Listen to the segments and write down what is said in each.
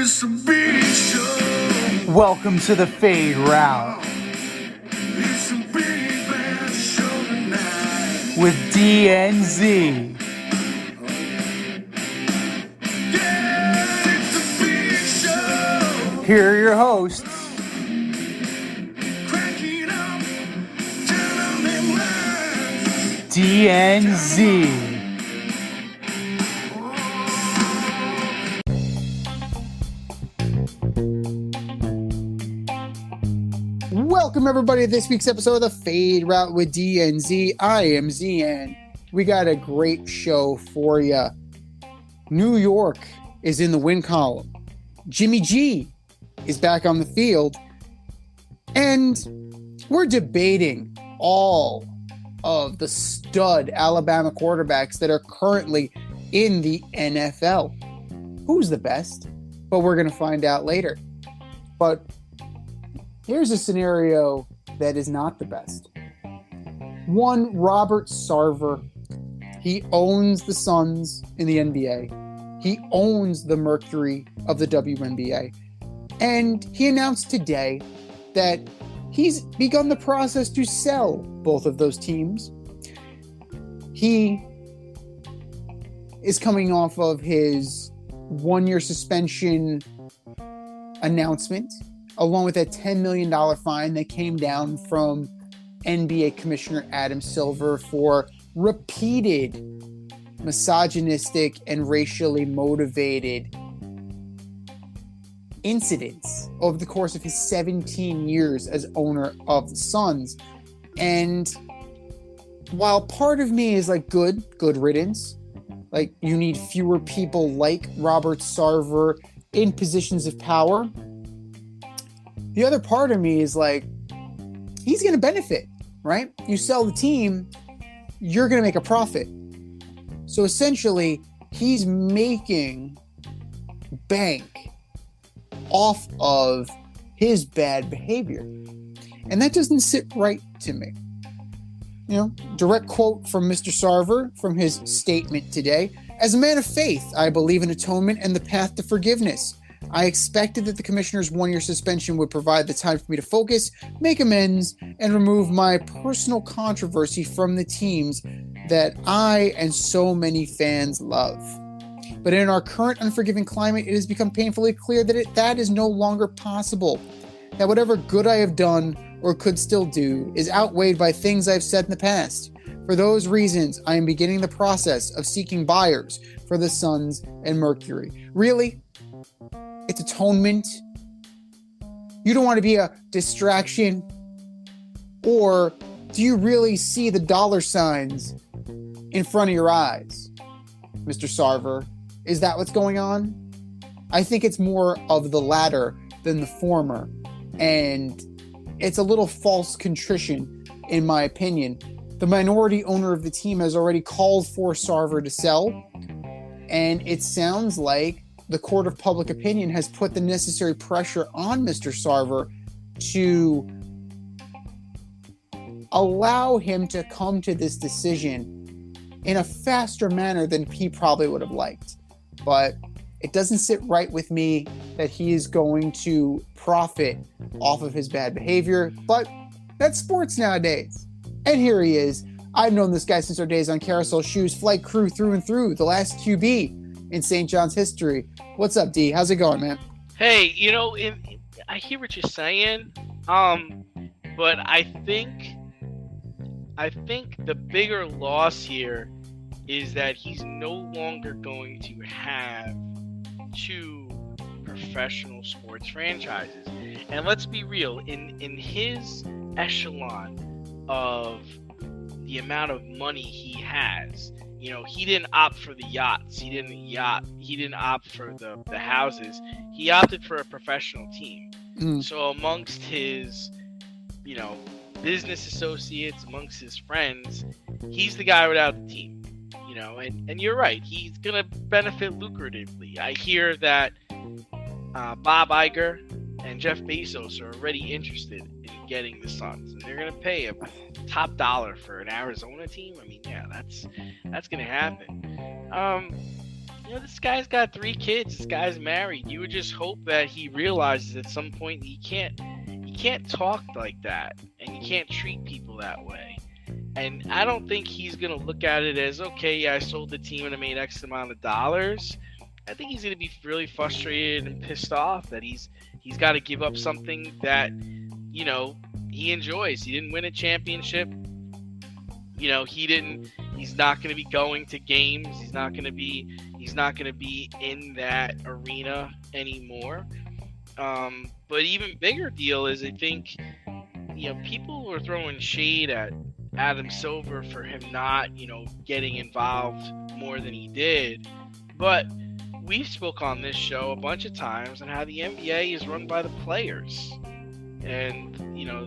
it's a big show. Welcome to the Fade Route It's a big bad show tonight. with DNZ. Yeah, it's a big show. Here are your hosts, Cracking up, telling them lies. DNZ. Welcome everybody to this week's episode of the Fade Route with DNZ. I am ZN. We got a great show for you. New York is in the win column. Jimmy G is back on the field. And we're debating all of the stud Alabama quarterbacks that are currently in the NFL. Who's the best? But we're going to find out later. But here's a scenario that is not the best. One, Robert Sarver. He owns the Suns in the NBA. He owns the Mercury of the WNBA. And he announced today that he's begun the process to sell both of those teams. He is coming off of his one-year suspension announcement, along with a $10 million fine that came down from NBA Commissioner Adam Silver for repeated misogynistic and racially motivated incidents over the course of his 17 years as owner of the Suns. And while part of me is like, good riddance, like you need fewer people like Robert Sarver in positions of power, the other part of me is like, he's going to benefit, right? You sell the team, you're going to make a profit. So essentially, he's making bank off of his bad behavior. And that doesn't sit right to me. You know, direct quote from Mr. Sarver from his statement today. As a man of faith, I believe in atonement and the path to forgiveness. I expected that the commissioner's one-year suspension would provide the time for me to focus, make amends, and remove my personal controversy from the teams that I and so many fans love. But in our current unforgiving climate, it has become painfully clear that that is no longer possible. That whatever good I have done or could still do is outweighed by things I've said in the past. For those reasons, I am beginning the process of seeking buyers for the Suns and Mercury. Really? It's atonement? You don't want to be a distraction? Or do you really see the dollar signs in front of your eyes, Mr. Sarver? Is that what's going on? I think it's more of the latter than the former. And it's a little false contrition, in my opinion. The minority owner of the team has already called for Sarver to sell. And it sounds like the court of public opinion has put the necessary pressure on Mr. Sarver to allow him to come to this decision in a faster manner than he probably would have liked. But it doesn't sit right with me that he is going to profit off of his bad behavior. But that's sports nowadays. And here he is. I've known this guy since our days on Carousel Shoes, flight crew through and through, the last QB in St. John's history. What's up, D? How's it going, man? Hey, you know, I hear what you're saying, but I think the bigger loss here is that he's no longer going to have two professional sports franchises. And let's be real, in his echelon of the amount of money he has, you know, he didn't opt for the yachts. He didn't opt for the houses. He opted for a professional team. So amongst his, you know, business associates, amongst his friends, he's the guy without the team. You know, and you're right. He's gonna benefit lucratively. I hear that Bob Iger and Jeff Bezos are already interested in getting the Suns, and they're gonna pay a top dollar for an Arizona team. I mean, yeah, that's gonna happen. this guy's got 3 kids. This guy's married. You would just hope that he realizes at some point he can't talk like that, and you can't treat people that way. And I don't think he's gonna look at it as, okay, yeah, I sold the team and I made X amount of dollars. I think he's gonna be really frustrated and pissed off that he's got to give up something that he enjoys. He didn't win a championship. He's not going to be going to games. He's not going to be in that arena anymore. But even bigger deal is, I think, people were throwing shade at Adam Silver for him not, getting involved more than he did. But we've spoke on this show a bunch of times on how the NBA is run by the players. And,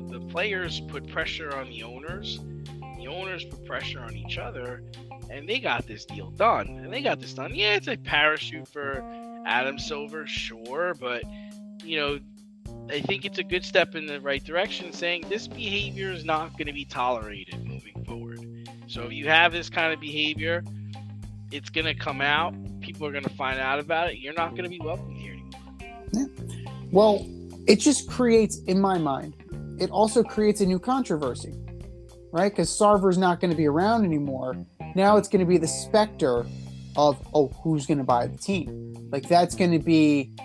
the players put pressure on the owners. The owners put pressure on each other. And they got this deal done. Yeah, it's a parachute for Adam Silver, sure. But, I think it's a good step in the right direction, saying this behavior is not going to be tolerated moving forward. So if you have this kind of behavior, it's going to come out. People are going to find out about it. You're not going to be welcome here anymore. Yeah. Well, it just creates, in my mind, it also creates a new controversy, right? Because Sarver's not going to be around anymore. Now it's going to be the specter of, who's going to buy the team? Like, that's going to be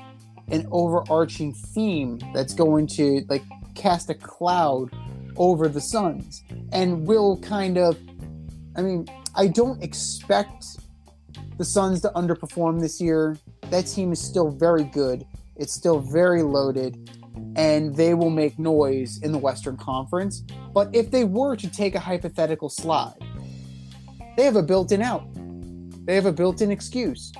an overarching theme that's going to, like, cast a cloud over the Suns. And will kind of, I don't expect the Suns to underperform this year. That team is still very good. It's still very loaded, and they will make noise in the Western Conference. But if they were to take a hypothetical slide, they have a built-in out. They have a built-in excuse.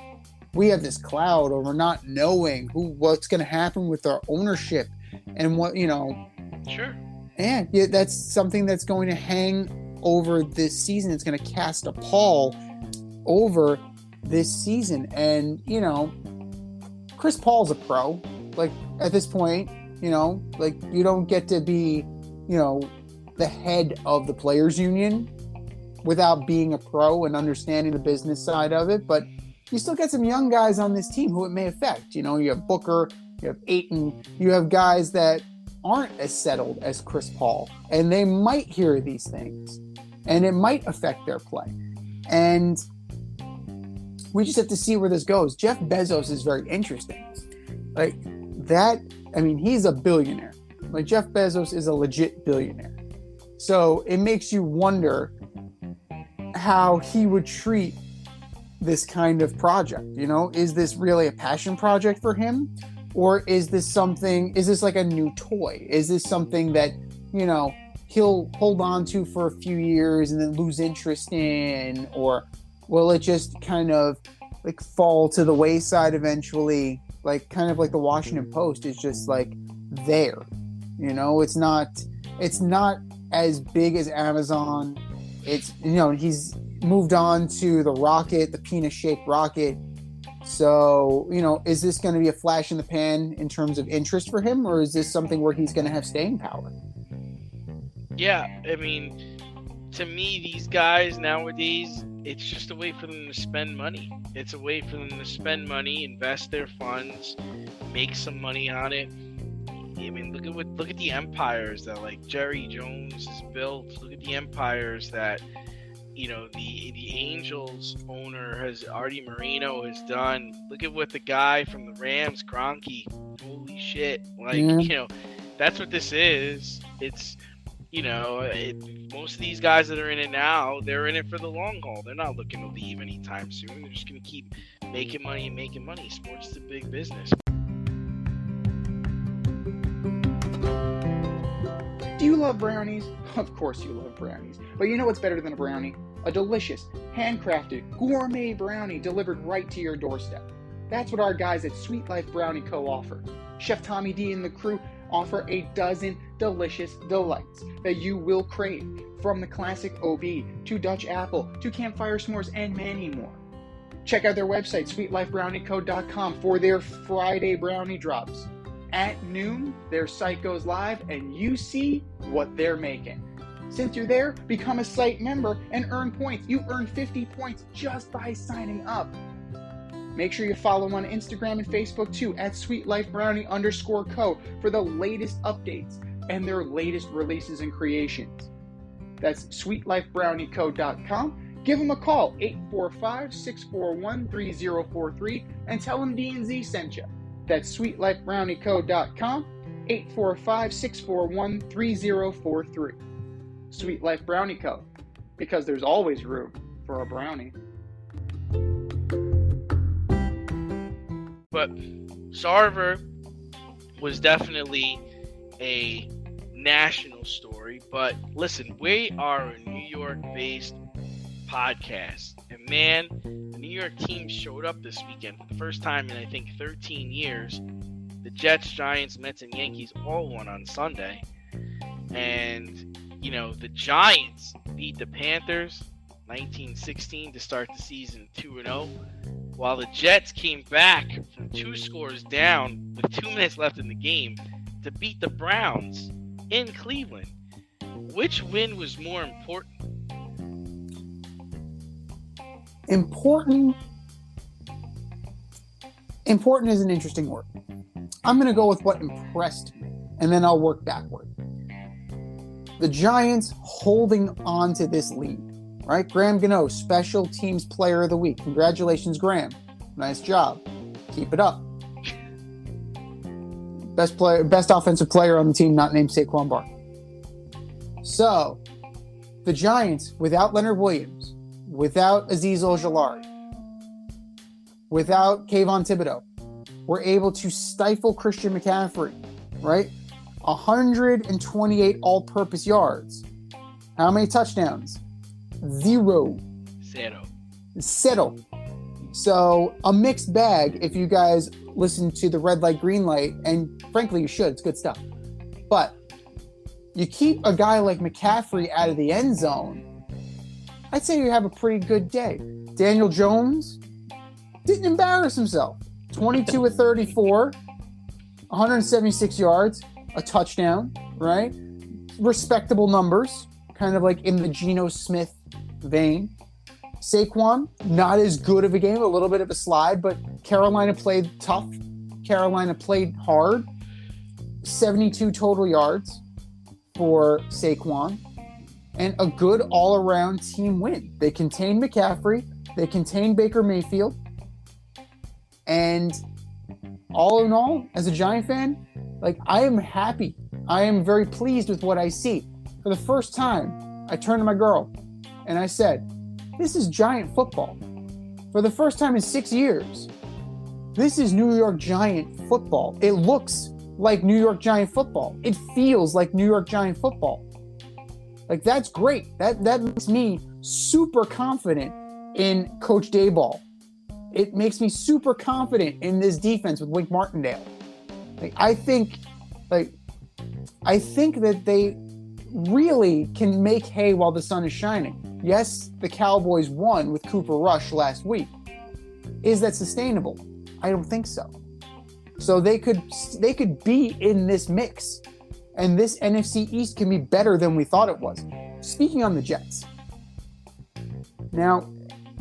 We have this cloud over not knowing what's going to happen with our ownership and what, Sure. And yeah, that's something that's going to hang over this season. It's going to cast a pall over this season. And, Chris Paul's a pro. Like, at this point, you don't get to be, the head of the players union without being a pro and understanding the business side of it. But you still get some young guys on this team who it may affect. You have Booker, you have Ayton, you have guys that aren't as settled as Chris Paul, and they might hear these things, and it might affect their play. And we just have to see where this goes. Jeff Bezos is very interesting. Like that, he's a billionaire. Like, Jeff Bezos is a legit billionaire. So it makes you wonder how he would treat this kind of project. Is this really a passion project for him? Or is this like a new toy? Is this something that, he'll hold on to for a few years and then lose interest in? Or will it just kind of like fall to the wayside eventually? Like, kind of like the Washington Post is just like there. It's not as big as Amazon. It's, he's moved on to the rocket, the penis-shaped rocket. So, is this going to be a flash in the pan in terms of interest for him, or is this something where he's going to have staying power? Yeah, to me, these guys nowadays, it's just a way for them to spend money. It's a way for them to spend money, invest their funds, make some money on it. Look at the empires that, like, Jerry Jones has built. Look at the empires that the Angels owner Artie Moreno has done. Look at what the guy from the Rams, Kroenke, holy shit. That's what this is. It's, most of these guys that are in it now, they're in it for the long haul. They're not looking to leave anytime soon. They're just going to keep making money and making money. Sports is a big business. Do you love brownies? Of course you love brownies. But you know what's better than a brownie? A delicious, handcrafted, gourmet brownie delivered right to your doorstep. That's what our guys at Sweet Life Brownie Co. offer. Chef Tommy D and the crew offer a dozen delicious delights that you will crave, from the classic OB to Dutch apple to campfire s'mores and many more. Check out their website, sweetlifebrownieco.com, for their Friday brownie drops. At noon, their site goes live and you see what they're making. Since you're there, become a site member and earn points. You earn 50 points just by signing up. Make sure you follow them on Instagram and Facebook too at sweetlifebrownie_co for the latest updates and their latest releases and creations. That's sweetlifebrownieco.com. Give them a call, 845-641-3043, and tell them D&Z sent you. That's sweetlifebrownieco.com, 845-641-3043. Sweet Life Brownie Co., because there's always room for a brownie. But Sarver was definitely a national story. But listen, we are a New York-based podcast. And man, the New York team showed up this weekend for the first time in, I think, 13 years. The Jets, Giants, Mets, and Yankees all won on Sunday. And, you know, the Giants beat the Panthers 19-16 to start the season 2-0. While the Jets came back from 2 scores down with 2 minutes left in the game to beat the Browns in Cleveland. Which win was more important? Important is an interesting word. I'm going to go with what impressed me, and then I'll work backward. The Giants holding on to this lead, right? Graham Gano, Special Teams Player of the Week. Congratulations, Graham. Nice job. Keep it up. Best offensive player on the team, not named Saquon Barkley. So, the Giants, without Leonard Williams, without Azeez Ojulari, without Kayvon Thibodeau, were able to stifle Christian McCaffrey, right? 128 all-purpose yards. How many touchdowns? 0. Zero. So, a mixed bag if you guys listen to the red light, green light, and frankly, you should. It's good stuff. But you keep a guy like McCaffrey out of the end zone, I'd say you have a pretty good day. Daniel Jones didn't embarrass himself. 22 of 34, 176 yards, a touchdown, right? Respectable numbers, kind of like in the Geno Smith vein. Saquon, not as good of a game, a little bit of a slide, but Carolina played tough. Carolina played hard. 72 total yards for Saquon. And a good all-around team win. They contained McCaffrey. They contained Baker Mayfield. And all in all, as a Giant fan, like, I am happy. I am very pleased with what I see. For the first time, I turned to my girl and I said, this is Giant football. For the first time in 6 years, this is New York Giant football. It looks like New York Giant football. It feels like New York Giant football. Like, that's great. That makes me super confident in Coach Dayball. It makes me super confident in this defense with Wink Martindale. I think that they really can make hay while the sun is shining. Yes, the Cowboys won with Cooper Rush last week. Is that sustainable? I don't think so. So they could be in this mix. And this NFC East can be better than we thought it was. Speaking on the Jets. Now,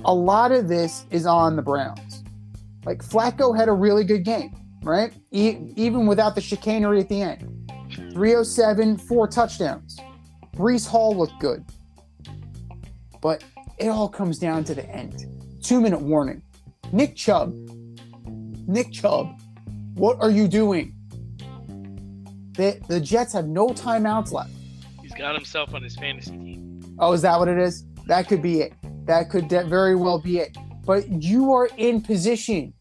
a lot of this is on the Browns. Like, Flacco had a really good game, right? Even without the chicanery at the end. 307, 4 touchdowns. Breece Hall looked good. But it all comes down to the end. 2-minute warning. Nick Chubb, what are you doing? The Jets have no timeouts left. He's got himself on his fantasy team. Oh, is that what it is? That could be it. That could very well be it. But you are in position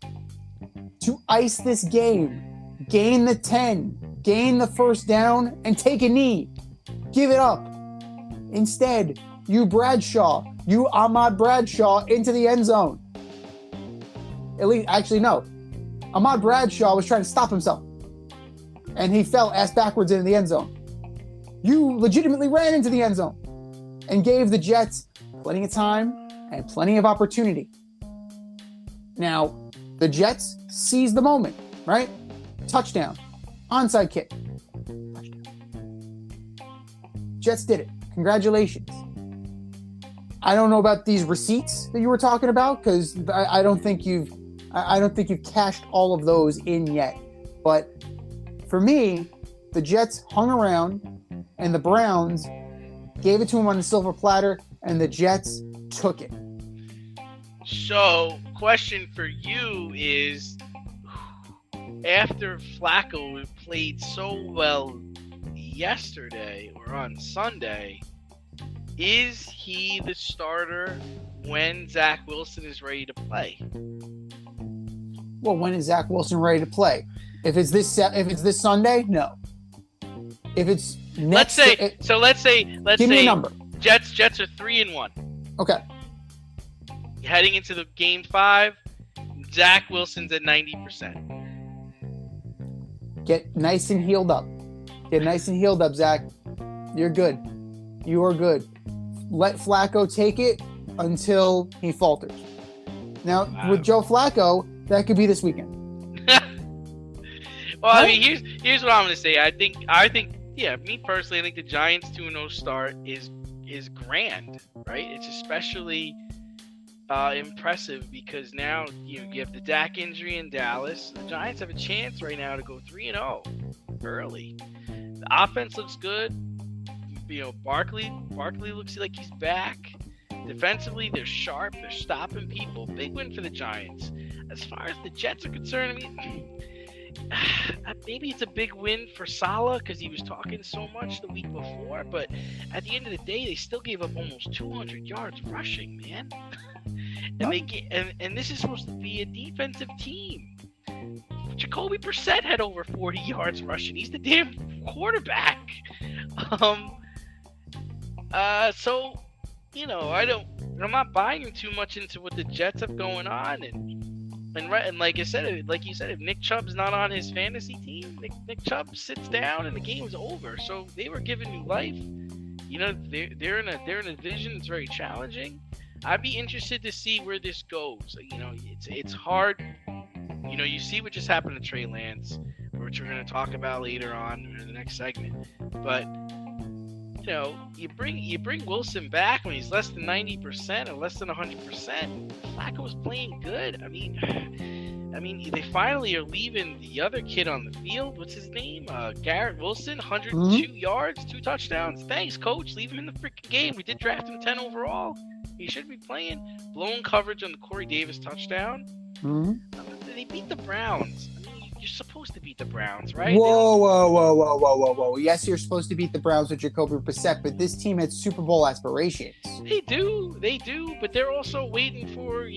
to ice this game, gain the 10, gain the first down, and take a knee. Give it up. Instead, you Ahmad Bradshaw into the end zone. At least, actually, no. Ahmad Bradshaw was trying to stop himself. And he fell ass backwards into the end zone. You legitimately ran into the end zone and gave the Jets plenty of time and plenty of opportunity. Now, the Jets seized the moment, right? Touchdown. Onside kick. Touchdown. Jets did it. Congratulations. I don't know about these receipts that you were talking about, because I don't think you've I don't think you've cashed all of those in yet. But for me, the Jets hung around, and the Browns gave it to them on the silver platter, and the Jets took it. So, question for you is, after Flacco played so well yesterday or on Sunday, is he the starter when Zach Wilson is ready to play? Well, when is Zach Wilson ready to play? If it's this Sunday, no. If it's next, let's say give me a number. Jets are 3-1. Okay. Heading into the game 5, Zach Wilson's at 90%. Get nice and healed up. Get nice and healed up, Zach. You're good. You are good. Let Flacco take it until he falters. Now, with Joe Flacco, that could be this weekend. Well, I mean, here's what I'm going to say. I think, yeah, me personally, I think the Giants 2-0 start is grand, right? It's especially impressive because now you have the Dak injury in Dallas. The Giants have a chance right now to go 3-0 early. The offense looks good. Barkley looks like he's back. Defensively, they're sharp. They're stopping people. Big win for the Giants. As far as the Jets are concerned, I mean, maybe it's a big win for Saleh because he was talking so much the week before. But at the end of the day, they still gave up almost 200 yards rushing, man. And this is supposed to be a defensive team. Jacoby Brissett had over 40 yards rushing. He's the damn quarterback. So, I'm not buying too much into what the Jets have going on, and like you said, if Nick Chubb's not on his fantasy team, Nick Chubb sits down and the game's over. So they were giving you life. They're in a division that's very challenging. I'd be interested to see where this goes. It's hard. You see what just happened to Trey Lance, which we're going to talk about later on in the next segment. But you bring Wilson back when he's less than 90% or less than 100%. Flacco was playing good. I mean, they finally are leaving the other kid on the field. What's his name? Garrett Wilson, 102 yards, 2 touchdowns. Thanks, coach. Leave him in the freaking game. We did draft him 10 overall. He should be playing. Blown coverage on the Corey Davis touchdown. They beat the Browns. You're supposed to beat the Browns, right? Whoa. Yes, you're supposed to beat the Browns with Jacoby Brissett, but this team had Super Bowl aspirations. They do, but they're also waiting for,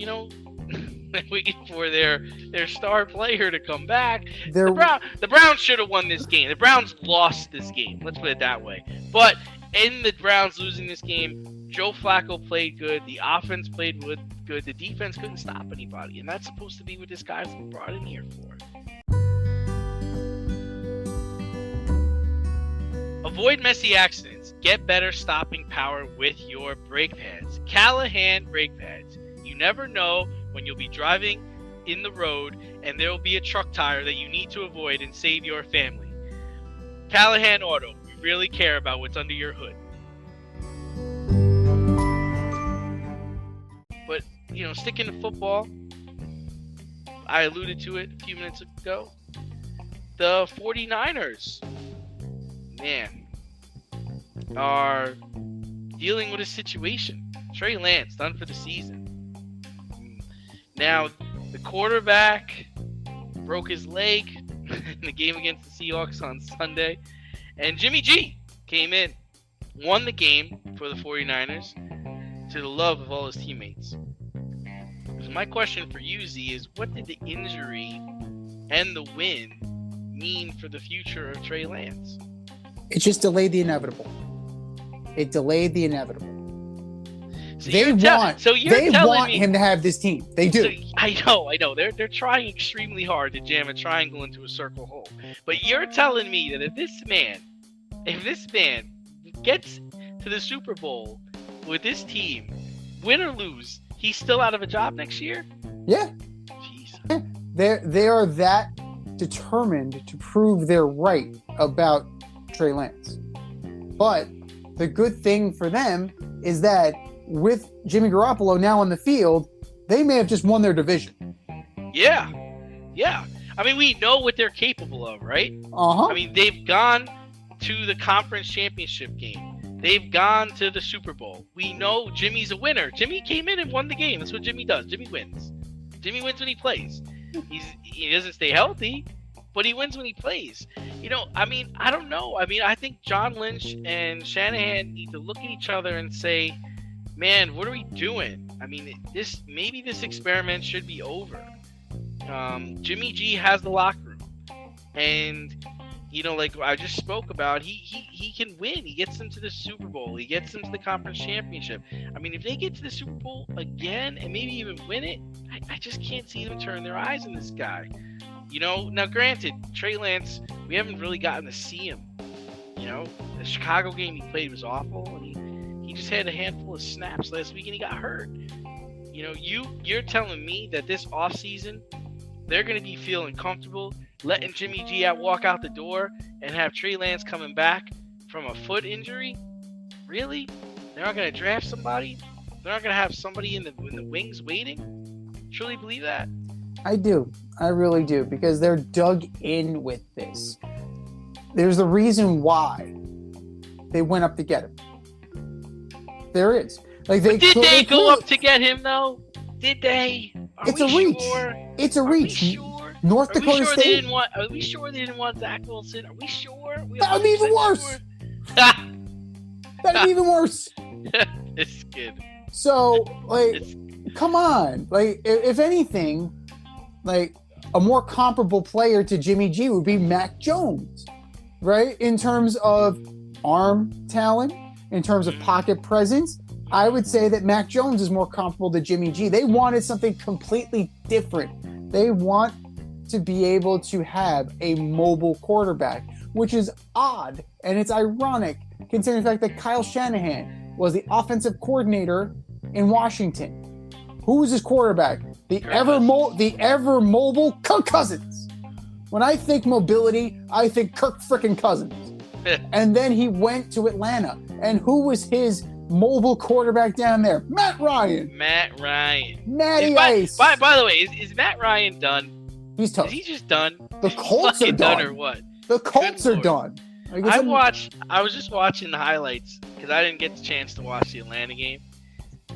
their star player to come back. The Browns should have won this game. The Browns lost this game. Let's put it that way. But in the Browns losing this game, Joe Flacco played good. The offense played good. The defense couldn't stop anybody, and that's supposed to be what this guy's brought in here for. Avoid messy accidents. Get better stopping power with your brake pads. Callahan brake pads. You never know when you'll be driving in the road and there will be a truck tire that you need to avoid and save your family. Callahan Auto. We really care about what's under your hood. But, sticking to football, I alluded to it a few minutes ago. The 49ers, man, are dealing with a situation. Trey Lance, done for the season. Now, the quarterback broke his leg in the game against the Seahawks on Sunday. And Jimmy G came in, won the game for the 49ers to the love of all his teammates. So my question for you, Z, is what did the injury and the win mean for the future of Trey Lance? It just delayed the inevitable. It delayed the inevitable. So they want him to have this team. They do. So, I know. They're trying extremely hard to jam a triangle into a circle hole. But you're telling me that if this man gets to the Super Bowl with this team, win or lose, he's still out of a job next year? Yeah. Jeez. They are that determined to prove they're right about Trey Lance. But the good thing for them is that with Jimmy Garoppolo now on the field, they may have just won their division. Yeah. Yeah. I mean, we know what they're capable of, right? Uh-huh. I mean, they've gone to the conference championship game. They've gone to the Super Bowl. We know Jimmy's a winner. Jimmy came in and won the game. That's what Jimmy does. Jimmy wins. Jimmy wins when he plays. He doesn't stay healthy, but he wins when he plays. I mean, I don't know. I mean, I think John Lynch and Shanahan need to look at each other and say, man, what are we doing? I mean, maybe this experiment should be over. Jimmy G has the locker room, and like I just spoke about, he can win. He gets them to the Super Bowl. He gets them to the conference championship. I mean, if they get to the Super Bowl again and maybe even win it, I just can't see them turn their eyes on this guy. Now granted, Trey Lance, we haven't really gotten to see him. The Chicago game he played was awful, and he just had a handful of snaps last week and he got hurt. You're telling me that this offseason they're going to be feeling comfortable letting Jimmy G walk out the door and have Trey Lance coming back from a foot injury? Really? They're not going to draft somebody? They're not going to have somebody in the wings waiting? Truly believe that? I do. I really do, because they're dug in with this. There's a reason why they went up to get him. There is. Did they go up to get him, though? Did they? It's a reach. Sure? It's a reach. Are we sure? North Dakota State. Are we sure they didn't want Zach Wilson? Are we sure? That would be even worse. Sure? That'd be even worse. This kid. So, come on. If anything, a more comparable player to Jimmy G would be Mac Jones, right? In terms of arm talent, in terms of pocket presence, I would say that Mac Jones is more comparable to Jimmy G. They wanted something completely different. They want to be able to have a mobile quarterback, which is odd, and it's ironic considering the fact that Kyle Shanahan was the offensive coordinator in Washington. Who was his quarterback? The ever mobile Kirk Cousins. When I think mobility, I think Kirk frickin' Cousins. And then he went to Atlanta, and who was his mobile quarterback down there? Matt Ryan. Matty Ice. By the way, is Matt Ryan done? He's tough. Is he just done? The Colts are done. Or what? The Colts are done. I was just watching the highlights because I didn't get the chance to watch the Atlanta game.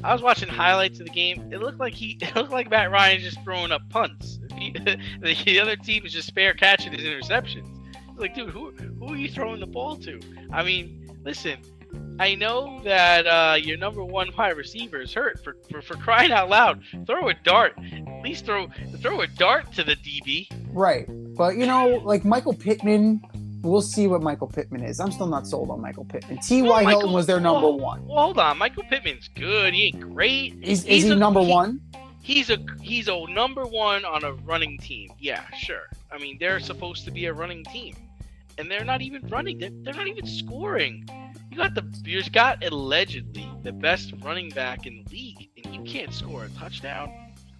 I was watching highlights of the game. It looked like Matt Ryan just throwing up punts. The other team is just spare catching his interceptions. It's like, dude, who are you throwing the ball to? I mean, listen, I know that your number one wide receiver is hurt. For crying out loud, throw a dart. At least throw a dart to the DB. Right, but Michael Pittman. We'll see what Michael Pittman is. I'm still not sold on Michael Pittman. T.Y. Hilton was their number one. Well, hold on. Michael Pittman's good. He ain't great. Is he number one? He's a number one on a running team. Yeah, sure. I mean, they're supposed to be a running team, and they're not even running. They're not even scoring. You got allegedly the best running back in the league, and you can't score a touchdown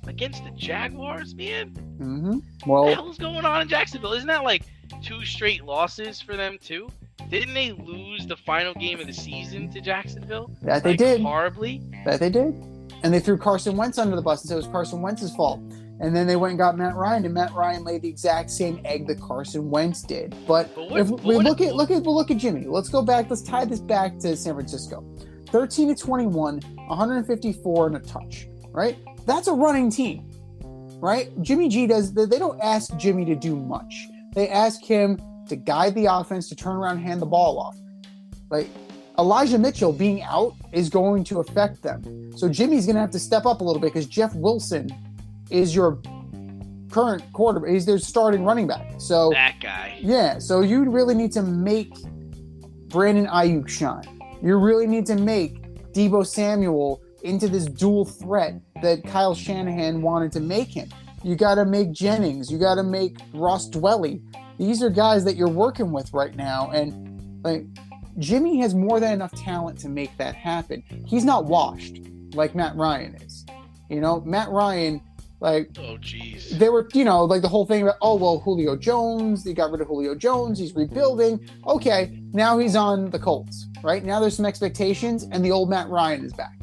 against the Jaguars, man. Mm-hmm. Well, what the hell's going on in Jacksonville? Isn't that like 2 straight losses for them too? Didn't they lose the final game of the season to Jacksonville? That they did. Horribly. That they did. And they threw Carson Wentz under the bus and said it was Carson Wentz's fault. And then they went and got Matt Ryan, and Matt Ryan laid the exact same egg that Carson Wentz did. But if we look at Jimmy, let's go back. Let's tie this back to San Francisco. 13-21, 154 and a touch. Right? That's a running team. Right? Jimmy G does. They don't ask Jimmy to do much. They ask him to guide the offense, to turn around and hand the ball off. Elijah Mitchell being out is going to affect them. So Jimmy's going to have to step up a little bit because Jeff Wilson is your current quarterback. He's their starting running back. So that guy. Yeah. So you really need to make Brandon Ayuk shine. You really need to make Deebo Samuel into this dual threat that Kyle Shanahan wanted to make him. You got to make Jennings. You got to make Ross Dwelly. These are guys that you're working with right now. And Jimmy has more than enough talent to make that happen. He's not washed like Matt Ryan is. Matt Ryan, oh, geez. They were, the whole thing about, Julio Jones. They got rid of Julio Jones. He's rebuilding. Okay, now he's on the Colts, right? Now there's some expectations, and the old Matt Ryan is back.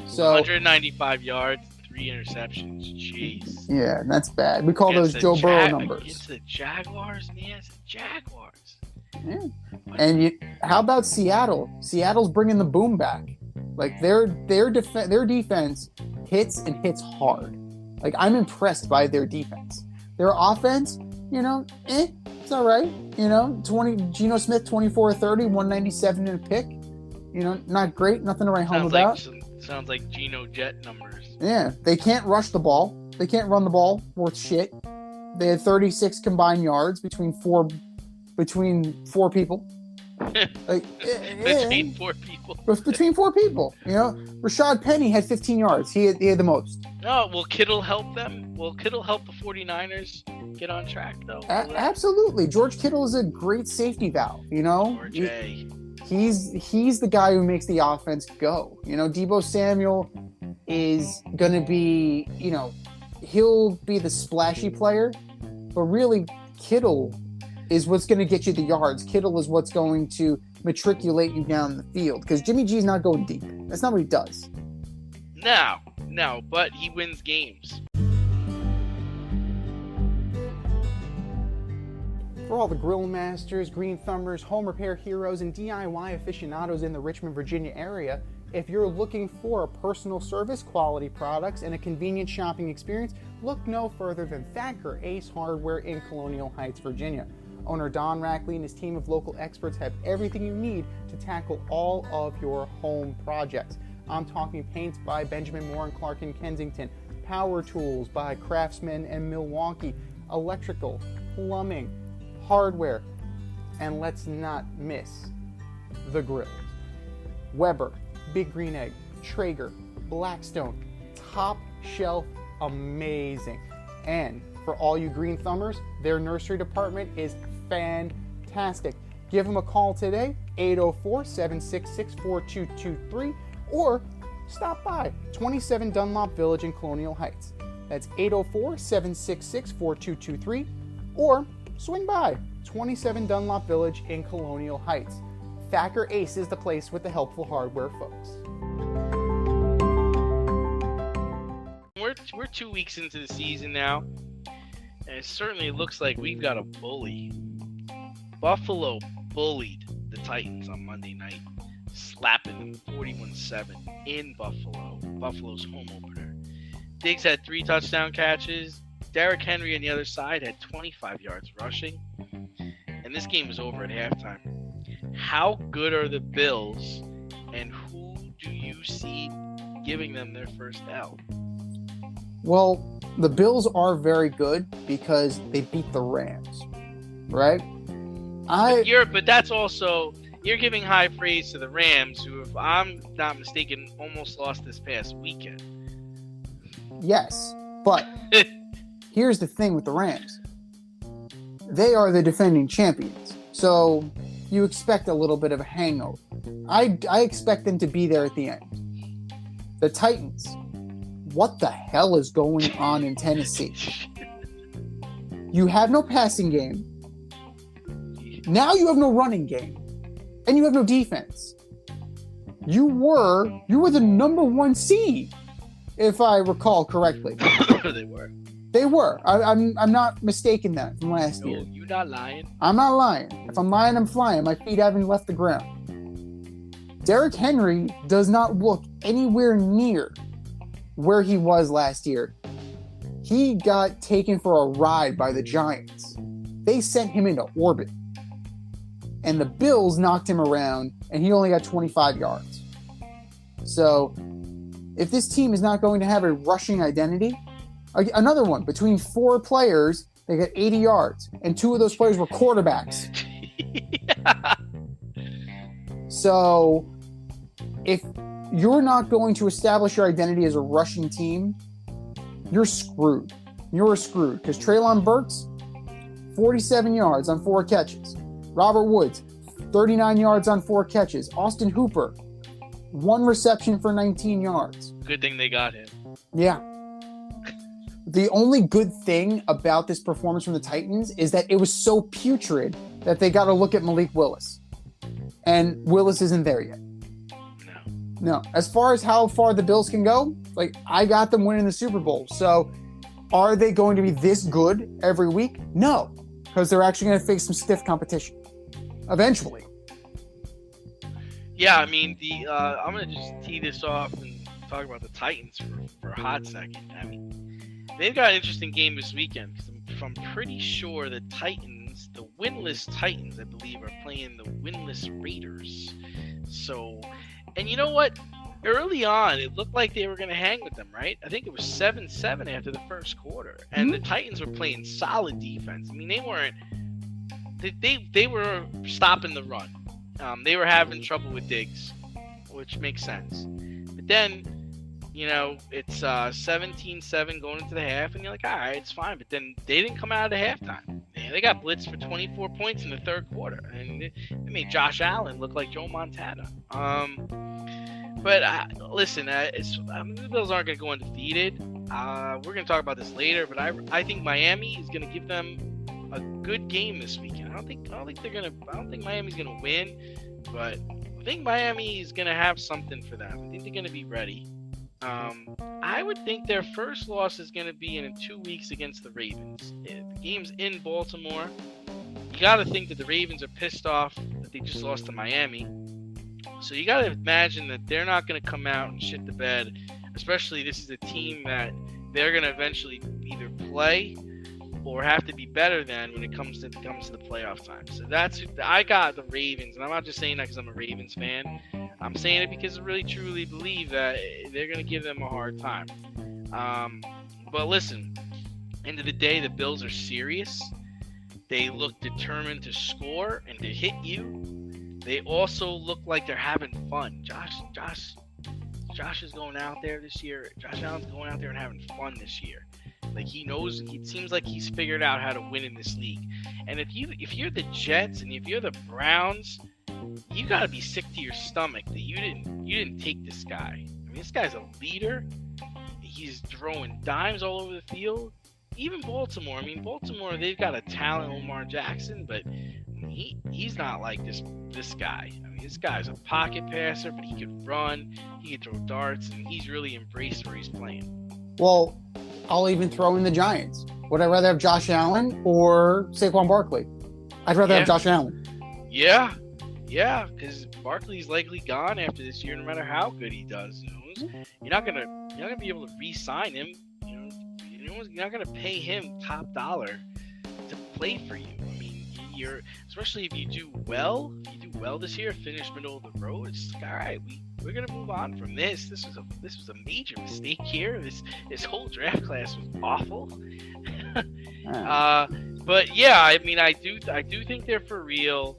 So 195 yards, 3 interceptions. Jeez. Yeah, that's bad. We call Against those the Joe Burrow numbers. Against the Jaguars, man. It's the Jaguars. Yeah. And how about Seattle? Seattle's bringing the boom back. Like their defense hits and hits hard. Like I'm impressed by their defense. Their offense, it's all right. Geno Smith 24-30, 197 and a pick. Not great, nothing to write home about. Sounds like Geno Jet numbers. Yeah, they can't rush the ball. They can't run the ball worth shit. They had 36 combined yards between four people. Between 4 people. Between 4 people. Rashad Penny had 15 yards. He had the most. No, will Kittle help them? Will Kittle help the 49ers get on track, though? Absolutely. George Kittle is a great safety valve, George A. He's the guy who makes the offense go. Deebo Samuel is going to be, he'll be the splashy player, but really Kittle is what's going to get you the yards. Kittle is what's going to matriculate you down the field because Jimmy G's not going deep. That's not what he does. No, but he wins games. For all the grill masters, green thumbers, home repair heroes, and DIY aficionados in the Richmond, Virginia area, if you're looking for a personal service, quality products, and a convenient shopping experience, look no further than Thacker Ace Hardware in Colonial Heights, Virginia. Owner Don Rackley and his team of local experts have everything you need to tackle all of your home projects. I'm talking paints by Benjamin Moore and Clark in Kensington, power tools by Craftsman and Milwaukee, electrical, plumbing, hardware, and let's not miss the grills. Weber, Big Green Egg, Traeger, Blackstone, top shelf, amazing. And for all you green thumbers, their nursery department is fantastic. Give them a call today, 804-766-4223, or stop by 27 Dunlop Village in Colonial Heights. That's 804-766-4223, or swing by 27 Dunlop Village in Colonial Heights. Thacker Ace is the place with the helpful hardware, folks. We're 2 weeks into the season now, and it certainly looks like we've got a bully. Buffalo bullied the Titans on Monday night, slapping them 41-7 in Buffalo. Buffalo's home opener. Diggs had 3 touchdown catches. Derrick Henry on the other side had 25 yards rushing. And this game was over at halftime. How good are the Bills, and who do you see giving them their first L? Well, the Bills are very good because they beat the Rams, right? But that's also, you're giving high praise to the Rams, who, if I'm not mistaken, almost lost this past weekend. Yes, but here's the thing with the Rams. They are the defending champions, so you expect a little bit of a hangover. I expect them to be there at the end. The Titans, what the hell is going on in Tennessee? You have no passing game. Now you have no running game. And you have no defense. You were the number 1 seed, if I recall correctly. They were. I'm not mistaken that from last year. You're not lying. I'm not lying. If I'm lying, I'm flying. My feet haven't left the ground. Derrick Henry does not look anywhere near where he was last year. He got taken for a ride by the Giants. They sent him into orbit. And the Bills knocked him around, and he only got 25 yards. So, if this team is not going to have a rushing identity, another one, between 4 players, they got 80 yards, and 2 of those players were quarterbacks. Yeah. So, if you're not going to establish your identity as a rushing team, you're screwed. You're screwed, because Treylon Burks, 47 yards on 4 catches. Robert Woods, 39 yards on 4 catches. Austin Hooper, 1 reception for 19 yards. Good thing they got him. Yeah. The only good thing about this performance from the Titans is that it was so putrid that they got to look at Malik Willis. And Willis isn't there yet. No. As far as how far the Bills can go, like, I got them winning the Super Bowl. So are they going to be this good every week? No, because they're actually going to face some stiff competition eventually. Yeah, I mean, I'm going to just tee this off and talk about the Titans for a hot second. I mean, they've got an interesting game this weekend because I'm pretty sure the Titans, the winless Titans, I believe, are playing the winless Raiders. So, and you know what? Early on, it looked like they were going to hang with them, right? I think it was 7-7 after the first quarter. And the Titans were playing solid defense. I mean, they weren't... They were stopping the run. They were having trouble with Diggs, which makes sense. But then, you know, it's 17-7 going into the half, and you're like, all right, it's fine. But then they didn't come out of the halftime. They got blitzed for 24 points in the third quarter. And it made Josh Allen look like Joe Montana. But listen, the Bills aren't going to go undefeated. We're going to talk about this later, but I think Miami is going to give them a good game this weekend. I don't think Miami's going to win, but I think Miami is going to have something for them. I think they're going to be ready. I would think their first loss is going to be in 2 weeks against the Ravens. The game's in Baltimore. You got to think that the Ravens are pissed off that they just lost to Miami. So you got to imagine that they're not going to come out and shit the bed, especially this is a team that they're going to eventually either play or have to be better than when it comes to the playoff time. So I got the Ravens, and I'm not just saying that because I'm a Ravens fan. I'm saying it because I really truly believe that they're going to give them a hard time. But listen, end of the day, the Bills are serious. They look determined to score and to hit you. They also look like they're having fun. Josh is going out there this year. Josh Allen's going out there and having fun this year. Like, he knows, it seems like he's figured out how to win in this league. And if you're the Jets and if you're the Browns, you got to be sick to your stomach that you didn't take this guy. I mean, this guy's a leader. He's throwing dimes all over the field. Even Baltimore. I mean, Baltimore, they've got a talent, Lamar Jackson, but he's not like this guy. I mean, this guy's a pocket passer, but he could run, he could throw darts, and he's really embraced where he's playing. Well, I'll even throw in the Giants. Would I rather have Josh Allen or Saquon Barkley? I'd rather have Josh Allen. Yeah, because Barkley's likely gone after this year, no matter how good he does. You're not gonna be able to re-sign him. You're not gonna pay him top dollar to play for you. I mean, especially if you do well. If you do well this year, finish middle of the road. It's like, all right, we're gonna move on from this. This was a major mistake here. This whole draft class was awful. But yeah, I mean, I do think they're for real.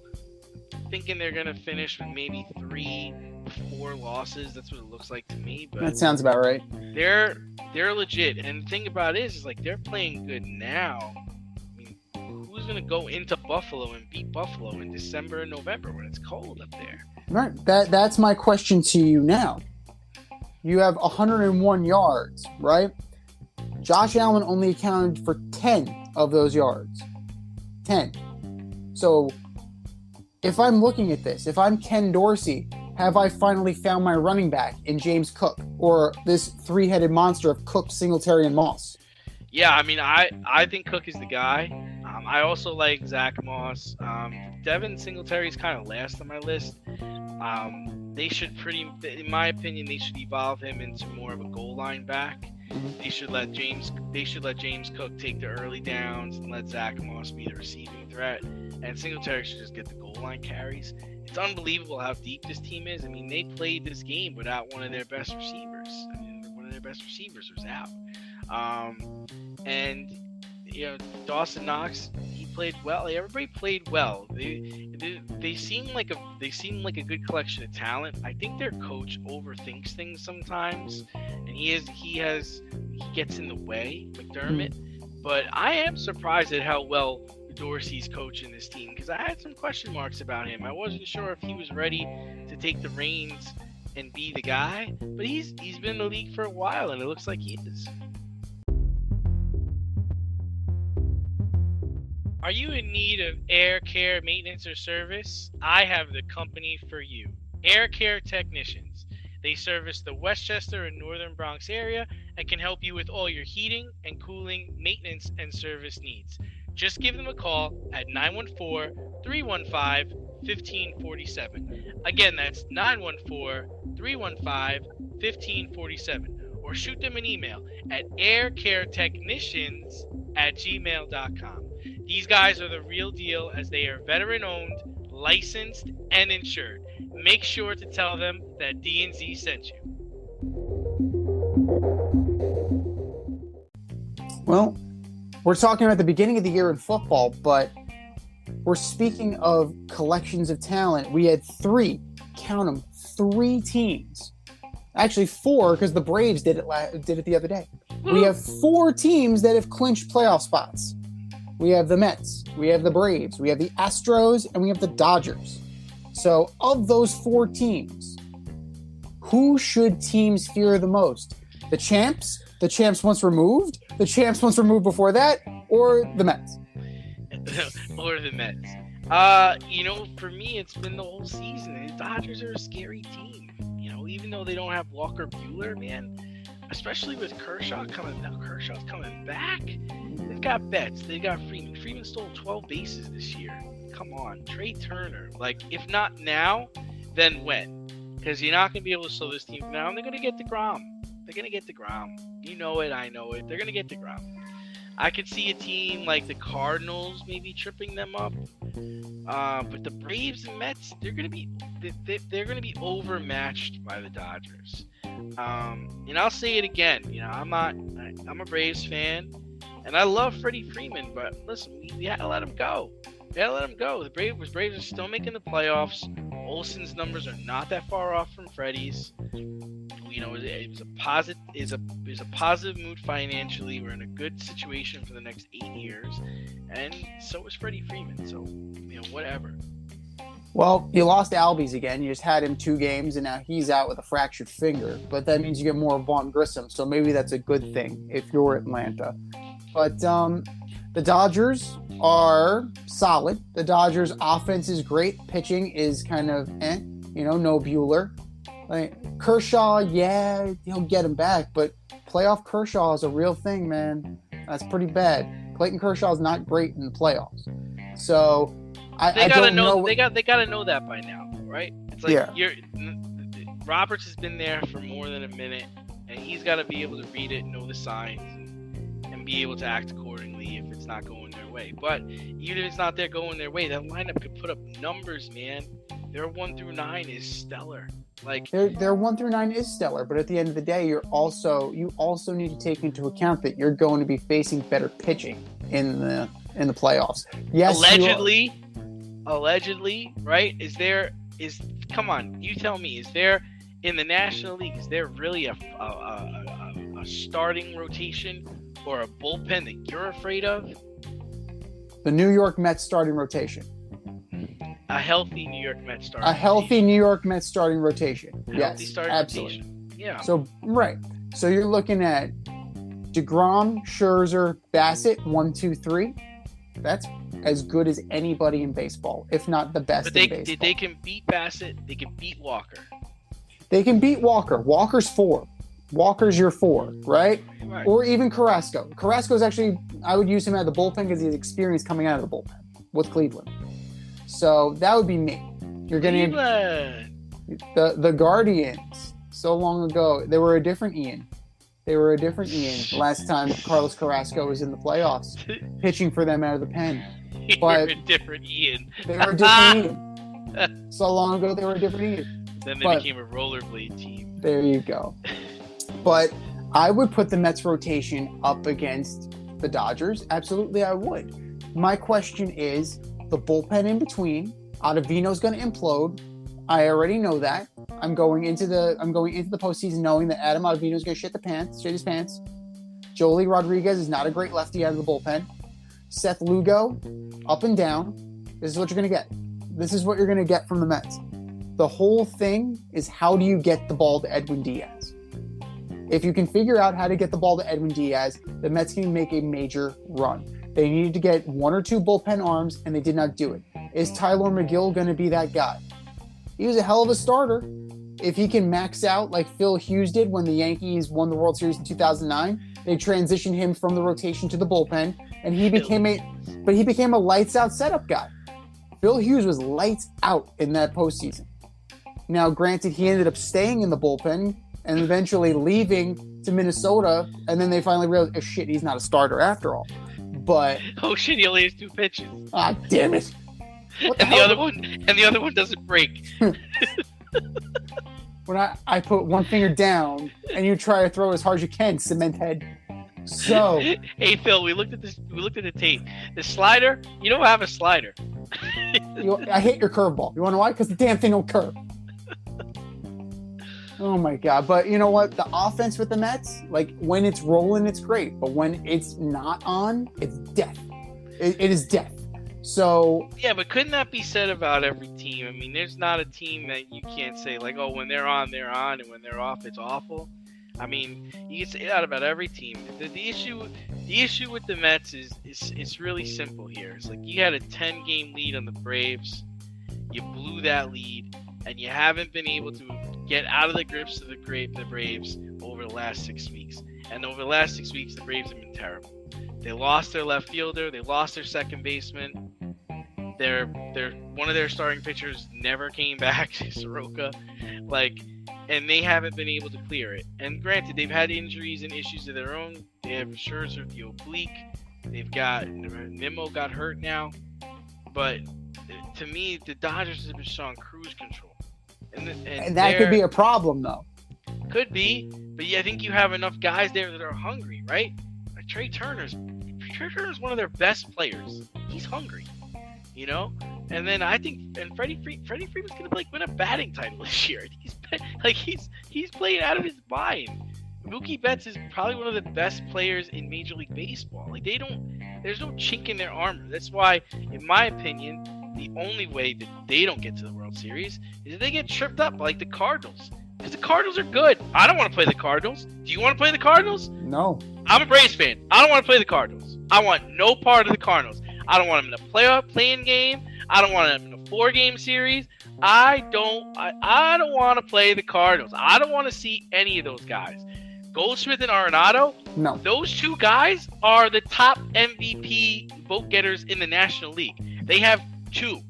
Thinking they're gonna finish with maybe 3-4 losses. That's what it looks like to me. But that sounds about right. They're legit. And the thing about it is like they're playing good now. I mean, who's gonna go into Buffalo and beat Buffalo in December and November when it's cold up there? Right. That's my question to you now. You have 101 yards, right? Josh Allen only accounted for 10 of those yards. 10. So if I'm looking at this, if I'm Ken Dorsey, have I finally found my running back in James Cook or this three-headed monster of Cook, Singletary, and Moss? Yeah, I mean, I think Cook is the guy. I also like Zach Moss. Devin Singletary is kind of last on my list. They should in my opinion, they should evolve him into more of a goal line back. They should let James Cook take the early downs and let Zach Moss be the receiving threat. And Singletary should just get the goal line carries. It's unbelievable how deep this team is. I mean, they played this game without one of their best receivers. I mean, one of their best receivers was out. And you know, Dawson Knox, he played well. Everybody played well. They seem like a good collection of talent. I think their coach overthinks things sometimes, and he gets in the way, McDermott. But I am surprised at how well Dorsey's coaching this team, because I had some question marks about him. I wasn't sure if he was ready to take the reins and be the guy, but he's been in the league for a while, and it looks like he is. Are you in need of air care maintenance or service? I have the company for you. Air Care Technicians. They service the Westchester and Northern Bronx area and can help you with all your heating and cooling, maintenance, and service needs. Just give them a call at 914-315-1547. Again, that's 914-315-1547. Or shoot them an email at aircaretechnicians@gmail.com. These guys are the real deal as they are veteran-owned, licensed, and insured. Make sure to tell them that D&Z sent you. Well, we're talking about the beginning of the year in football, but we're speaking of collections of talent. We had three, count them, three teams. Actually, four, because the Braves did it the other day. We have four teams that have clinched playoff spots. We have the Mets, we have the Braves, we have the Astros, and we have the Dodgers. So, of those four teams, who should teams fear the most? The champs? The champs once removed? The champs once removed before that? Or the Mets? Or the Mets. For me, it's been the whole season. The Dodgers are a scary team. Even though they don't have Walker Buehler, man, especially with Kershaw's coming back. They've got Betts. They got Freeman. Freeman stole 12 bases this year. Come on, Trey Turner. If not now, then when? Because you're not going to be able to slow this team down. They're going to get DeGrom. You know it. I know it. They're going to get DeGrom. I could see a team like the Cardinals maybe tripping them up. But the Braves and Mets, they're going to be overmatched by the Dodgers. And I'll say it again. I'm a Braves fan, and I love Freddie Freeman. But listen, we had to let him go. The Braves are still making the playoffs. Olsen's numbers are not that far off from Freddie's. It was a positive mood financially. We're in a good situation for the next 8 years, and so is Freddie Freeman. So, whatever. Well, you lost Albies again. You just had him 2 games, and now he's out with a fractured finger. But that means you get more Vaughn Grissom, so maybe that's a good thing if you're Atlanta. But the Dodgers are solid. The Dodgers' offense is great. Pitching is kind of no Buehler. Kershaw, yeah, he'll get him back, but playoff Kershaw is a real thing, man. That's pretty bad. Clayton Kershaw is not great in the playoffs. So they gotta know that by now, right? It's like Roberts has been there for more than a minute, and he's got to be able to read it, know the signs, and be able to act accordingly if it's not going their way. But even if it's not going their way, that lineup could put up numbers, man. Their 1 through 9 is stellar. Their 1 through 9 is stellar, but at the end of the day, you also need to take into account that you're going to be facing better pitching in the playoffs. Yes, allegedly, right? Come on, you tell me, is there in the National League, is there really a starting rotation or a bullpen that you're afraid of? The New York Mets starting rotation. A healthy New York Mets starting rotation. A healthy New York Mets starting rotation. Yes, absolutely. Rotation. Yeah. So, right. So you're looking at DeGrom, Scherzer, Bassett, 1, 2, 3. That's as good as anybody in baseball, if not the best in baseball. They can beat Bassett. They can beat Walker. They can beat Walker. Walker's 4. Walker's your 4, right? Or even Carrasco. Carrasco's actually, I would use him out of the bullpen because he's experienced coming out of the bullpen with Cleveland. So that would be me. You're getting the Guardians. So long ago, they were a different Ian. Last time Carlos Carrasco was in the playoffs, pitching for them out of the pen. But a different Ian. They were a different Ian. So long ago, they were a different Ian. Then they became a rollerblade team. There you go. But I would put the Mets rotation up against the Dodgers. Absolutely, I would. My question is, the bullpen in between. Ottavino's going to implode. I already know that. I'm going into the postseason knowing that Adam Ottavino's going to shit his pants. Joely Rodriguez is not a great lefty out of the bullpen. Seth Lugo, up and down. This is what you're going to get. This is what you're going to get from the Mets. The whole thing is, how do you get the ball to Edwin Diaz? If you can figure out how to get the ball to Edwin Diaz, the Mets can make a major run. They needed to get 1 or 2 bullpen arms, and they did not do it. Is Tyler McGill going to be that guy? He was a hell of a starter. if he can max out like Phil Hughes did when the Yankees won the World Series in 2009, they transitioned him from the rotation to the bullpen, and he became a lights out setup guy. Phil Hughes was lights out in that postseason. Now, granted, he ended up staying in the bullpen and eventually leaving to Minnesota, and then they finally realized, oh shit, he's not a starter after all. But oh shit, he only has 2 pitches. Ah, damn it! And the other one doesn't break. When I put one finger down and you try to throw as hard as you can, cement head. So hey Phil, we looked at the tape. The slider, you don't have a slider. I hate your curveball. You want to know why? Because the damn thing will curve. Oh my god! But you know what? The offense with the Mets, like when it's rolling, it's great. But when it's not on, it's death. It is death. So yeah, but couldn't that be said about every team? I mean, there's not a team that you can't say like, oh, when they're on, and when they're off, it's awful. I mean, you can say that about every team. The issue with the Mets is it's really simple here. It's like you had a 10-game lead on the Braves, you blew that lead, and you haven't been able to get out of the grips of the Braves over the last 6 weeks. And over the last 6 weeks, the Braves have been terrible. They lost their left fielder. They lost their second baseman. Their one of their starting pitchers never came back, Soroka. And they haven't been able to clear it. And granted, they've had injuries and issues of their own. They have Scherzer, the oblique. They've got Nimmo got hurt now. But to me, the Dodgers have been showing cruise control. And that could be a problem, though. Could be, but yeah, I think you have enough guys there that are hungry, right? Like Trey Turner's one of their best players. He's hungry, you know. And then I think, and Freddie Freeman's gonna win a batting title this year. He's playing out of his mind. Mookie Betts is probably one of the best players in Major League Baseball. There's no chink in their armor. That's why, in my opinion, the only way that they don't get to the World Series is if they get tripped up like the Cardinals. Because the Cardinals are good. I don't want to play the Cardinals. Do you want to play the Cardinals? No. I'm a Braves fan. I don't want to play the Cardinals. I want no part of the Cardinals. I don't want them in a playing game. I don't want them in a 4-game series. I don't want to play the Cardinals. I don't want to see any of those guys. Goldsmith and Arenado, no. Those 2 guys are the top MVP vote getters in the National League. They have 2.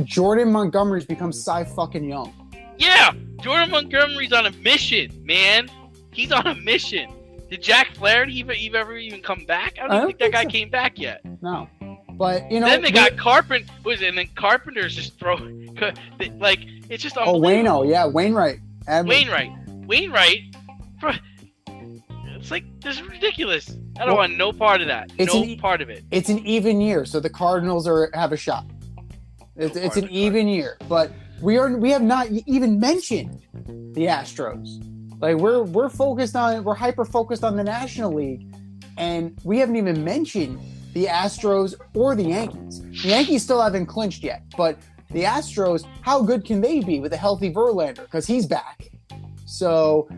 Jordan Montgomery's become fucking young. Yeah, Jordan Montgomery's on a mission, man. He's on a mission. Did Jack Flaherty ever even come back? I don't think that guy came back yet. No, but you know. Then they got Carpenter. And then Carpenter's just throwing it's just unbelievable. Oh, yeah, Wainwright. Wainwright. It's like this is ridiculous. I don't want no part of that. Part of it. It's an even year, so the Cardinals have a shot. It's an even year, but we have not even mentioned the Astros. Like we're hyper focused on the National League, and we haven't even mentioned the Astros or the Yankees. The Yankees still haven't clinched yet, but the Astros, how good can they be with a healthy Verlander? Because he's back. So,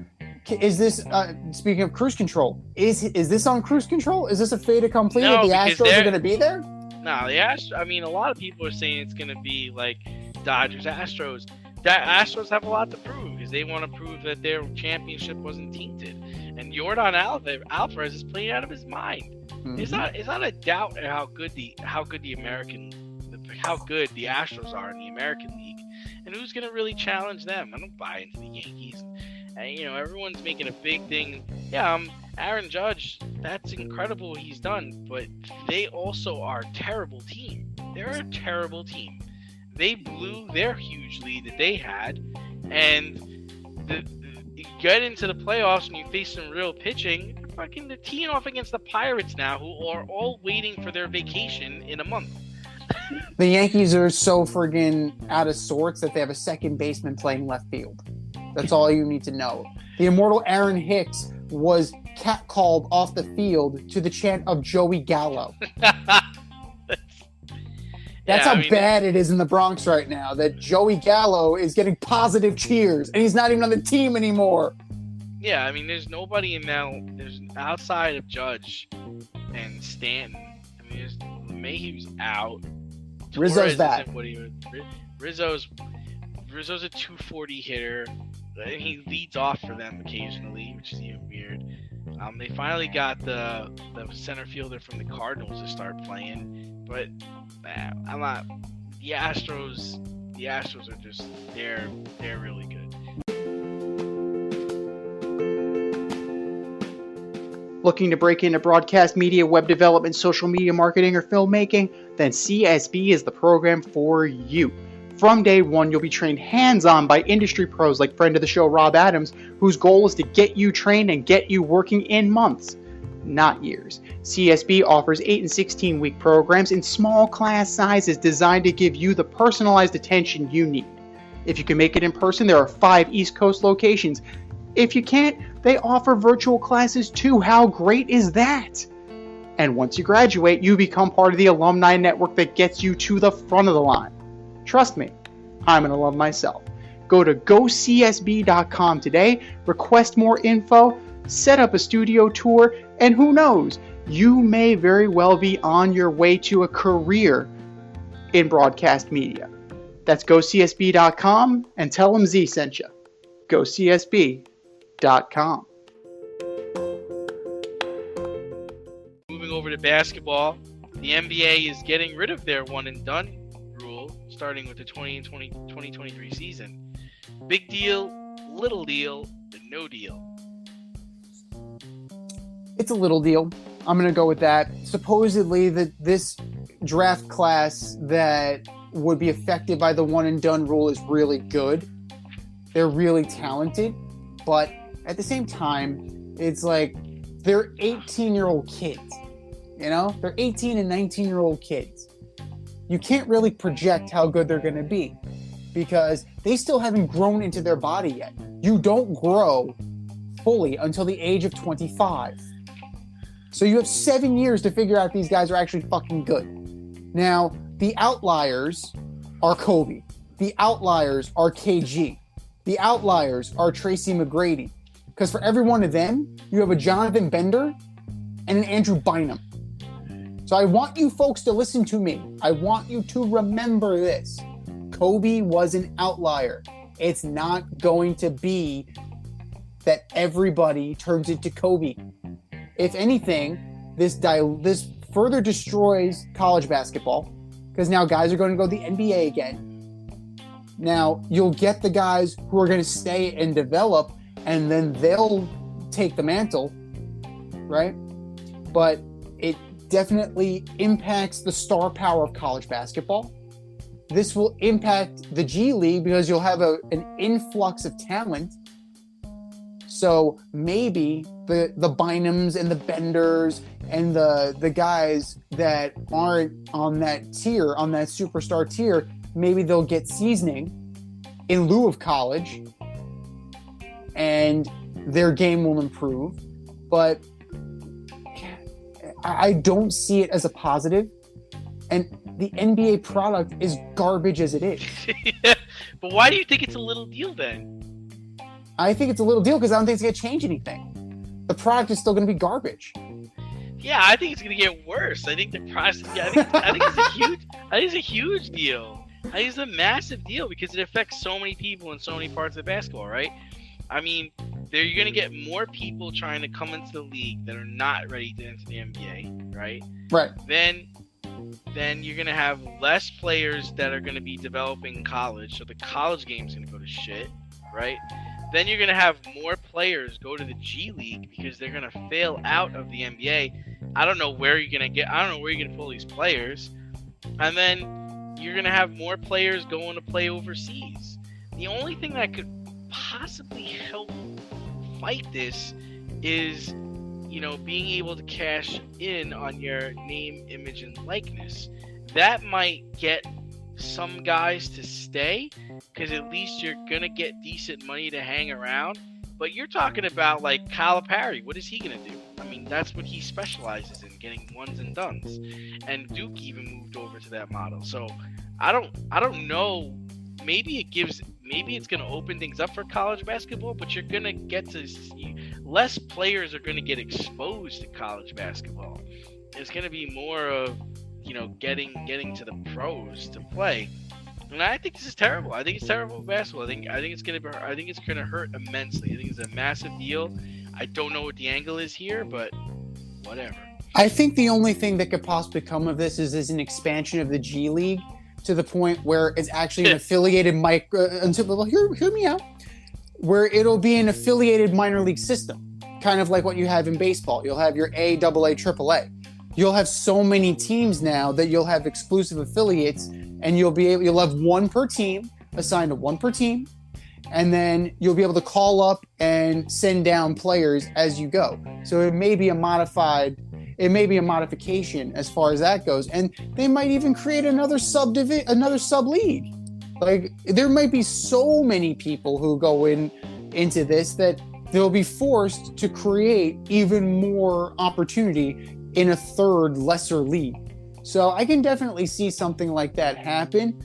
is this speaking of cruise control? Is this on cruise control? Is this a fait accompli that the Astros are going to be there? No, the Astros. I mean, a lot of people are saying it's going to be like Dodgers, Astros. Astros have a lot to prove because they want to prove that their championship wasn't tainted. And Yordan Alvarez is playing out of his mind. Mm-hmm. It's not a doubt at how good the Astros are in the American League, and who's going to really challenge them. I don't buy into the Yankees. And, everyone's making a big thing. Yeah, Aaron Judge, that's incredible what he's done, but they also are a terrible team. They're a terrible team. They blew their huge lead that they had, and you get into the playoffs and you face some real pitching. They're teeing off against the Pirates now, who are all waiting for their vacation in a month. The Yankees are so friggin' out of sorts that they have a second baseman playing left field. That's all you need to know. The immortal Aaron Hicks was catcalled off the field to the chant of Joey Gallo. That's how bad it is in the Bronx right now, that Joey Gallo is getting positive cheers, and he's not even on the team anymore. Yeah, I mean, there's nobody there's outside of Judge and Stanton. I mean, Mayhew's out. Rizzo's back. Rizzo's a 240 hitter. And he leads off for them occasionally, which is even weird. They finally got the center fielder from the Cardinals to start playing, but I'm not. The Astros are just they're really good. Looking to break into broadcast media, web development, social media marketing, or filmmaking? Then CSB is the program for you. From day one, you'll be trained hands-on by industry pros like friend of the show Rob Adams, whose goal is to get you trained and get you working in months, not years. CSB offers 8 and 16-week programs in small class sizes designed to give you the personalized attention you need. If you can make it in person, there are 5 East Coast locations. If you can't, they offer virtual classes too. How great is that? And once you graduate, you become part of the alumni network that gets you to the front of the line. Trust me, I'm an alum myself. Go to gocsb.com today, request more info, set up a studio tour, and who knows, you may very well be on your way to a career in broadcast media. That's gocsb.com and tell them Z sent you. gocsb.com. Moving over to basketball, the NBA is getting rid of their one and done rule starting with the 2023 season. Big deal, little deal, and no deal. It's a little deal. I'm going to go with that. Supposedly, this draft class that would be affected by the one and done rule is really good. They're really talented, but at the same time, it's like they're 18-year-old kids. You know, they're 18 and 19-year-old kids. You can't really project how good they're going to be because they still haven't grown into their body yet. You don't grow fully until the age of 25. So you have 7 years to figure out these guys are actually fucking good. Now, the outliers are Kobe. The outliers are KG. The outliers are Tracy McGrady. Because for every one of them, you have a Jonathan Bender and an Andrew Bynum. So I want you folks to listen to me. I want you to remember this. Kobe was an outlier. It's not going to be that everybody turns into Kobe. If anything, this further destroys college basketball because now guys are going to go to the NBA again. Now, you'll get the guys who are going to stay and develop, and then they'll take the mantle, right? But it definitely impacts the star power of college basketball. This will impact the G League because you'll have an influx of talent. So maybe the Bynums and the Benders and the guys that aren't on that tier, on that superstar tier, maybe they'll get seasoning in lieu of college and their game will improve. But I don't see it as a positive. And the NBA product is garbage as it is. Yeah, but why do you think it's a little deal then? I think it's a little deal because I don't think it's going to change anything. The product is still going to be garbage. Yeah, I think it's going to get worse. I think the process. Yeah, I think it's a huge. I think it's a huge deal. I think it's a massive deal because it affects so many people in so many parts of basketball, right? I mean, you're going to get more people trying to come into the league that are not ready to enter the NBA, right? Right. Then you're going to have less players that are going to be developing in college, so the college game's going to go to shit, right? Then you're going to have more players go to the G League because they're going to fail out of the NBA. I don't know where you're going to pull these players. And then you're going to have more players going to play overseas. The only thing that could possibly help fight this is, being able to cash in on your name, image, and likeness. That might get some guys to stay because at least you're gonna get decent money to hang around. But you're talking about like Calipari. What is he gonna do? I mean, that's what he specializes in, getting ones and dones. And Duke even moved over to that model. So I don't know. Maybe it's gonna open things up for college basketball, but you're gonna get to see less players are gonna get exposed to college basketball. It's gonna be more of getting to the pros to play. And I think this is terrible. I think it's terrible basketball. I think it's gonna hurt immensely. I think it's a massive deal. I don't know what the angle is here, but whatever. I think the only thing that could possibly come of this is an expansion of the G League to the point where it's actually an affiliated hear me out, where it'll be an affiliated minor league system, kind of like what you have in baseball. You'll have your A, AA, AAA. You'll have so many teams now that you'll have exclusive affiliates, and you'll have one per team, assigned to one per team, and then you'll be able to call up and send down players as you go. So it may be a modification as far as that goes, and they might even create another sub league. Like, there might be so many people who go into this that they'll be forced to create even more opportunity in a third lesser league. So I can definitely see something like that happen,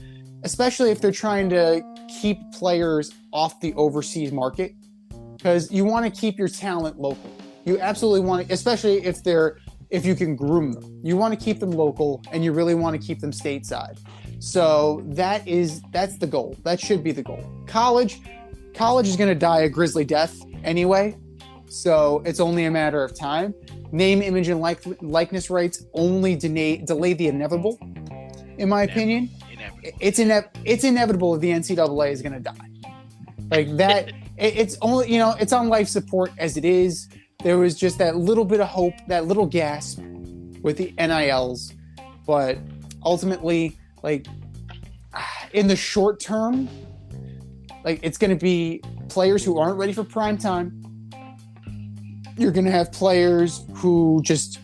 especially if they're trying to keep players off the overseas market, because you want to keep your talent local. You absolutely want to, especially if you can groom them. You want to keep them local, and you really want to keep them stateside. So that's the goal. That should be the goal. College is going to die a grisly death anyway, so it's only a matter of time. Name, image, and likeness rights only delay the inevitable, in my opinion. Inevitable. It's inevitable that the NCAA is going to die. Like that, it's only, it's on life support as it is. There was just that little bit of hope, that little gasp with the NILs, but ultimately, like, in the short term, like, it's going to be players who aren't ready for prime time. You're going to have players who just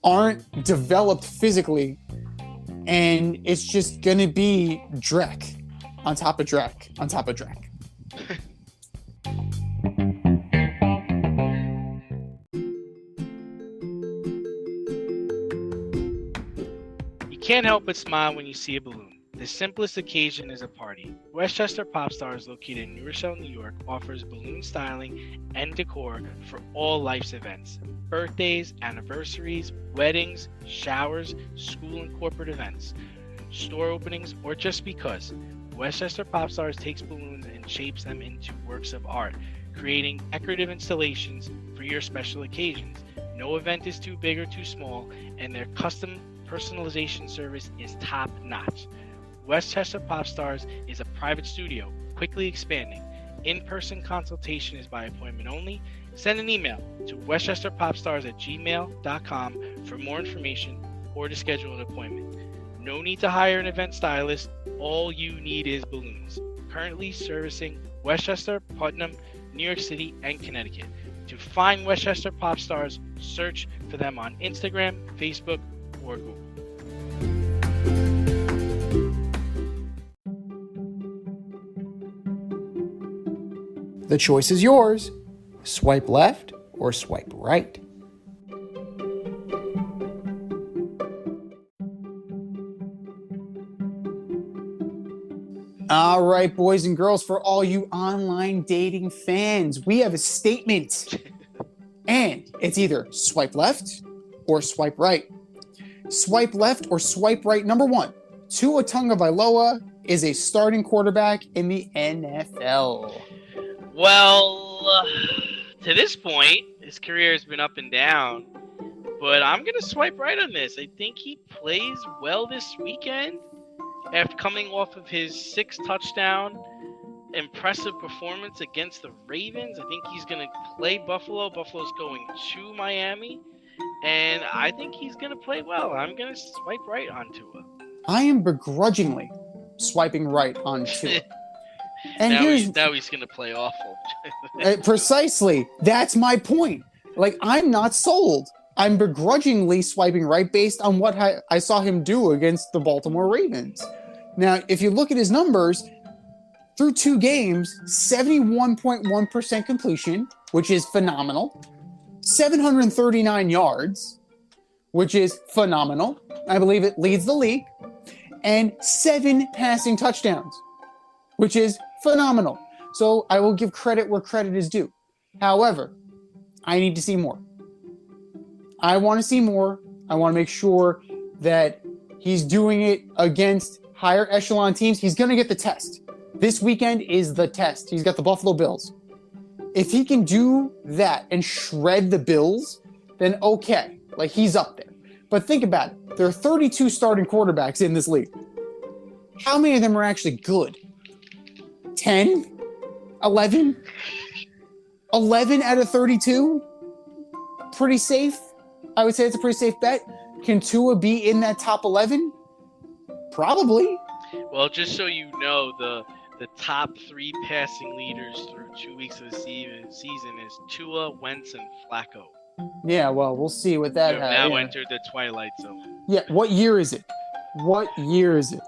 aren't developed physically, and it's just going to be Drek on top of Drek on top of Drek. You can't help but smile when you see a balloon. The simplest occasion is a party. Westchester Pop Stars, located in New Rochelle, New York, offers balloon styling and decor for all life's events. Birthdays, anniversaries, weddings, showers, school and corporate events, store openings, or just because. Westchester Pop Stars takes balloons and shapes them into works of art, creating decorative installations for your special occasions. No event is too big or too small, and their custom personalization service is top-notch. Westchester Pop Stars is a private studio, quickly expanding. In-person consultation is by appointment only. Send an email to westchesterpopstars@gmail.com for more information or to schedule an appointment. No need to hire an event stylist. All you need is balloons. Currently servicing Westchester, Putnam, New York City, and Connecticut. To find Westchester Pop Stars, search for them on Instagram, Facebook, or Google. The choice is yours. Swipe left or swipe right. All right, boys and girls, for all you online dating fans, we have a statement. And it's either swipe left or swipe right. Swipe left or swipe right. Number one, Tua Tagovailoa is a starting quarterback in the NFL. Well, to this point, his career has been up and down, but I'm going to swipe right on this. I think he plays well this weekend after coming off of his 6-touchdown impressive performance against the Ravens. I think he's going to play Buffalo. Buffalo's going to Miami, and I think he's going to play well. I'm going to swipe right on Tua. I am begrudgingly swiping right on Tua. And now he's going to play awful. Precisely. That's my point. Like, I'm not sold. I'm begrudgingly swiping right based on what I saw him do against the Baltimore Ravens. Now, if you look at his numbers, through 2 games, 71.1% completion, which is phenomenal. 739 yards, which is phenomenal. I believe it leads the league. And 7 passing touchdowns, which is phenomenal. So I will give credit where credit is due. However, I need to see more. I want to see more. I want to make sure that he's doing it against higher echelon teams, he's going to get the test. This weekend is the test. He's got the Buffalo Bills. If he can do that and shred the Bills, then okay, like he's up there. But think about it. There are 32 starting quarterbacks in this league. How many of them are actually good? 10? 11? 11 out of 32? Pretty safe. I would say it's a pretty safe bet. Can Tua be in that top 11? Probably. Well, just so you know, the top 3 passing leaders through 2 weeks of the season is Tua, Wentz, and Flacco. Yeah, well, we'll see what that You has. have now entered the twilight zone. Yeah, what year is it? What year is it?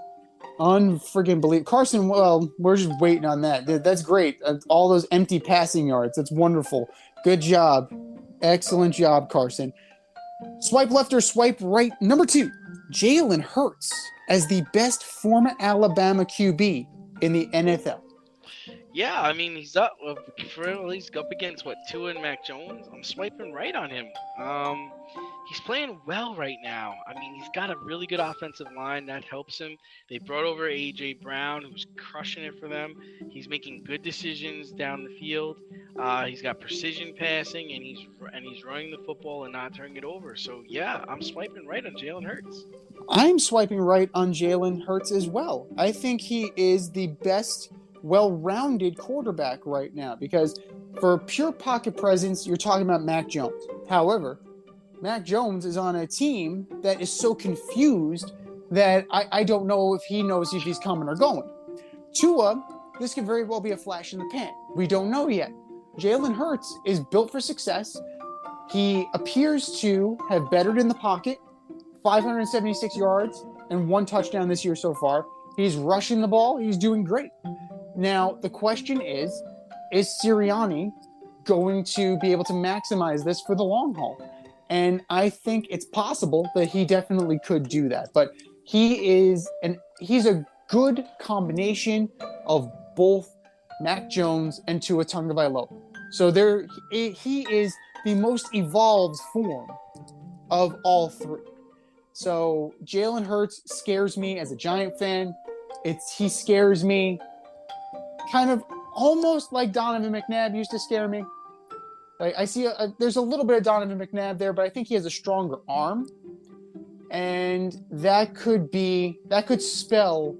Unfriggin' believe. Carson, well, we're just waiting on that. That's great. All those empty passing yards. That's wonderful. Good job. Excellent job, Carson. Swipe left or swipe right. Number 2, Jalen Hurts as the best former Alabama QB in the NFL. Yeah, I mean, he's up against Tua and Mac Jones. I'm swiping right on him. He's playing well right now. I mean, he's got a really good offensive line that helps him. They brought over A.J. Brown, who's crushing it for them. He's making good decisions down the field. He's got precision passing, and he's running the football and not turning it over. So yeah, I'm swiping right on Jalen Hurts. I'm swiping right on Jalen Hurts as well. I think he is the best well-rounded quarterback right now because for pure pocket presence, you're talking about Mac Jones. However, Mac Jones is on a team that is so confused that I don't know if he knows if he's coming or going. Tua, this could very well be a flash in the pan. We don't know yet. Jalen Hurts is built for success. He appears to have bettered in the pocket, 576 yards and 1 touchdown this year so far. He's rushing the ball. He's doing great. Now, the question is Sirianni going to be able to maximize this for the long haul? And I think it's possible that he definitely could do that. But he's a good combination of both Mac Jones and Tua Tagovailoa. So he is the most evolved form of all 3. So Jalen Hurts scares me as a Giant fan. He scares me kind of almost like Donovan McNabb used to scare me. Like I see there's a little bit of Donovan McNabb there, but I think he has a stronger arm. And that could spell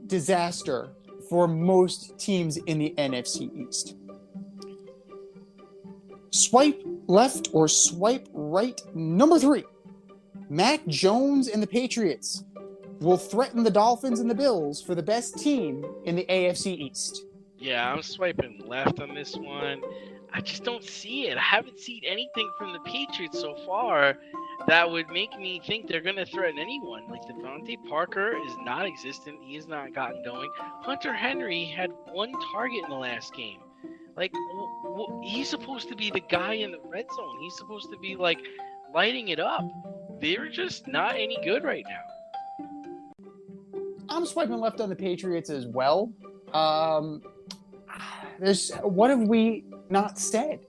disaster for most teams in the NFC East. Swipe left or swipe right. Number 3, Mac Jones and the Patriots will threaten the Dolphins and the Bills for the best team in the AFC East. Yeah, I'm swiping left on this one. I just don't see it. I haven't seen anything from the Patriots so far that would make me think they're going to threaten anyone. Like Devontae Parker is non-existent. He has not gotten going. Hunter Henry had 1 target in the last game. Like, he's supposed to be the guy in the red zone. He's supposed to be, like, lighting it up. They're just not any good right now. I'm swiping left on the Patriots as well. What have we not said?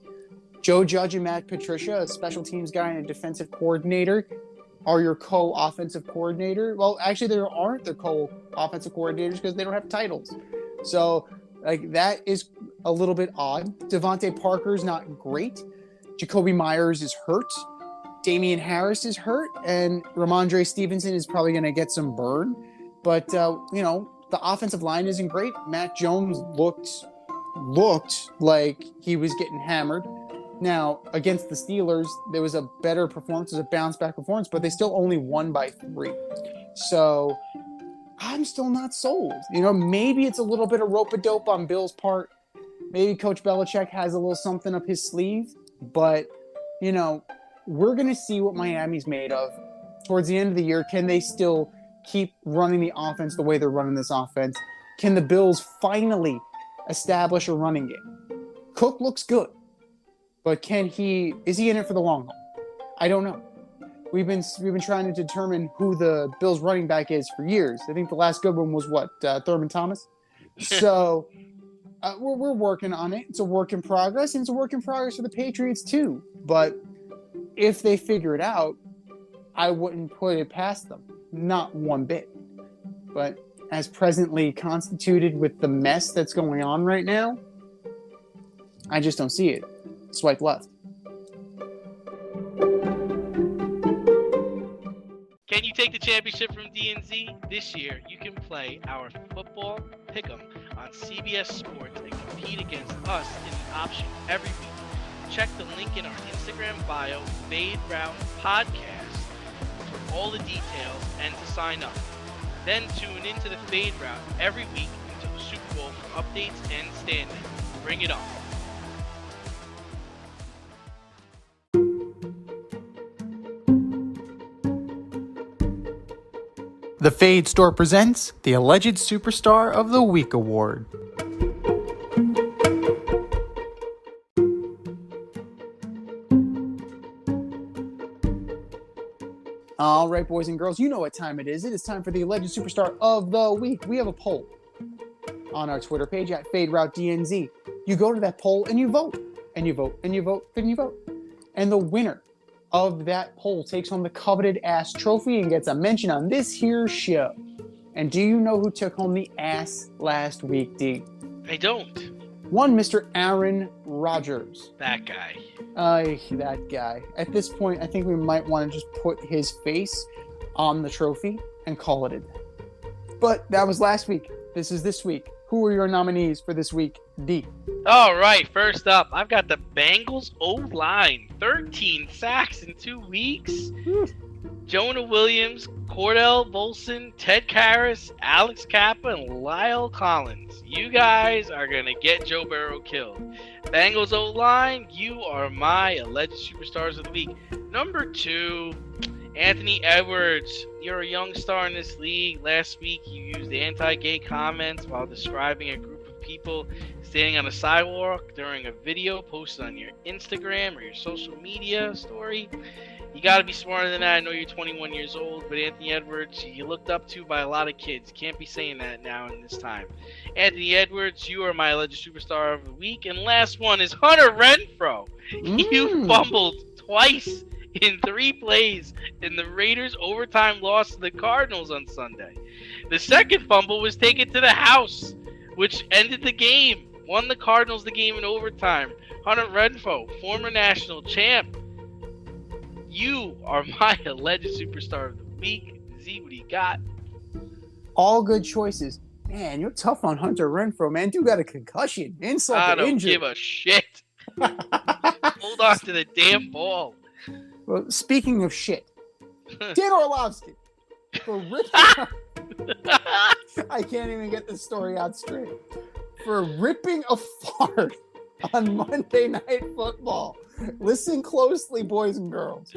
Joe Judge and Matt Patricia, a special teams guy and a defensive coordinator, are your co-offensive coordinator. Well, actually, they aren't their co-offensive coordinators because they don't have titles. So, like, that is a little bit odd. Devontae Parker's not great. Jacoby Myers is hurt. Damian Harris is hurt. And Ramondre Stevenson is probably going to get some burn. But, the offensive line isn't great. Mac Jones looked like he was getting hammered. Now, against the Steelers, there was a better performance, it was a bounce-back performance, but they still only won by 3. So, I'm still not sold. Maybe it's a little bit of rope-a-dope on Bill's part. Maybe Coach Belichick has a little something up his sleeve. But, we're going to see what Miami's made of. Towards the end of the year, can they still keep running the offense the way they're running this offense? Can the Bills finally establish a running game? Cook looks good, but is he in it for the long haul? I don't know. We've been trying to determine who the Bills running back is for years. I think the last good one was Thurman Thomas. So we're working on it. It's a work in progress, and it's a work in progress for the Patriots too. But if they figure it out, I wouldn't put it past them. Not one bit. But as presently constituted with the mess that's going on right now, I just don't see it. Swipe left. Can you take the championship from DNZ? This year, you can play our football pick'em on CBS Sports and compete against us in the option every week. Check the link in our Instagram bio, Fade Route Podcast, for all the details and to sign up. Then tune into the Fade Route every week until the Super Bowl for updates and standings. Bring it on. The Fade Store presents the Alleged Superstar of the Week Award. All right, boys and girls, you know what time it is. It is time for the Alleged Superstar of the Week. We have a poll on our Twitter page at FadeRouteDNZ. You go to that poll and you vote, and you vote, and you vote, and you vote. And the winner of that poll takes home the coveted ass trophy and gets a mention on this here show. And do you know who took home the ass last week, D? I don't. One Mr. Aaron Rodgers. That guy. That guy. At this point, I think we might want to just put his face on the trophy and call it a day. But that was last week. This is this week. Who are your nominees for this week, D? All right, first up, I've got the Bengals O-line. 13 sacks in 2 weeks. Jonah Williams, Cordell Volson, Ted Karras, Alex Kappa, and Lyle Collins. You guys are going to get Joe Burrow killed. Bengals O-line, you are my alleged superstars of the week. Number 2, Anthony Edwards. You're a young star in this league. Last week, you used anti-gay comments while describing a group of people standing on a sidewalk during a video posted on your Instagram or your social media story. You got to be smarter than that. I know you're 21 years old, but Anthony Edwards, you looked up to by a lot of kids. Can't be saying that now in this time. Anthony Edwards, you are my alleged superstar of the week. And last one is Hunter Renfrow. You fumbled twice in 3 plays in the Raiders' overtime loss to the Cardinals on Sunday. The second fumble was taken to the house, which ended the game. Won the Cardinals the game in overtime. Hunter Renfrow, former national champ. You are my alleged superstar of the week. Z, what do you got? All good choices. Man, you're tough on Hunter Renfrow, man. Dude got a concussion. Insult I to don't injury. give a shit. Hold on to the damn ball. Well, speaking of shit, Dan Orlovsky for ripping. I can't even get this story out straight. For ripping a fart on Monday Night Football. Listen closely, boys and girls.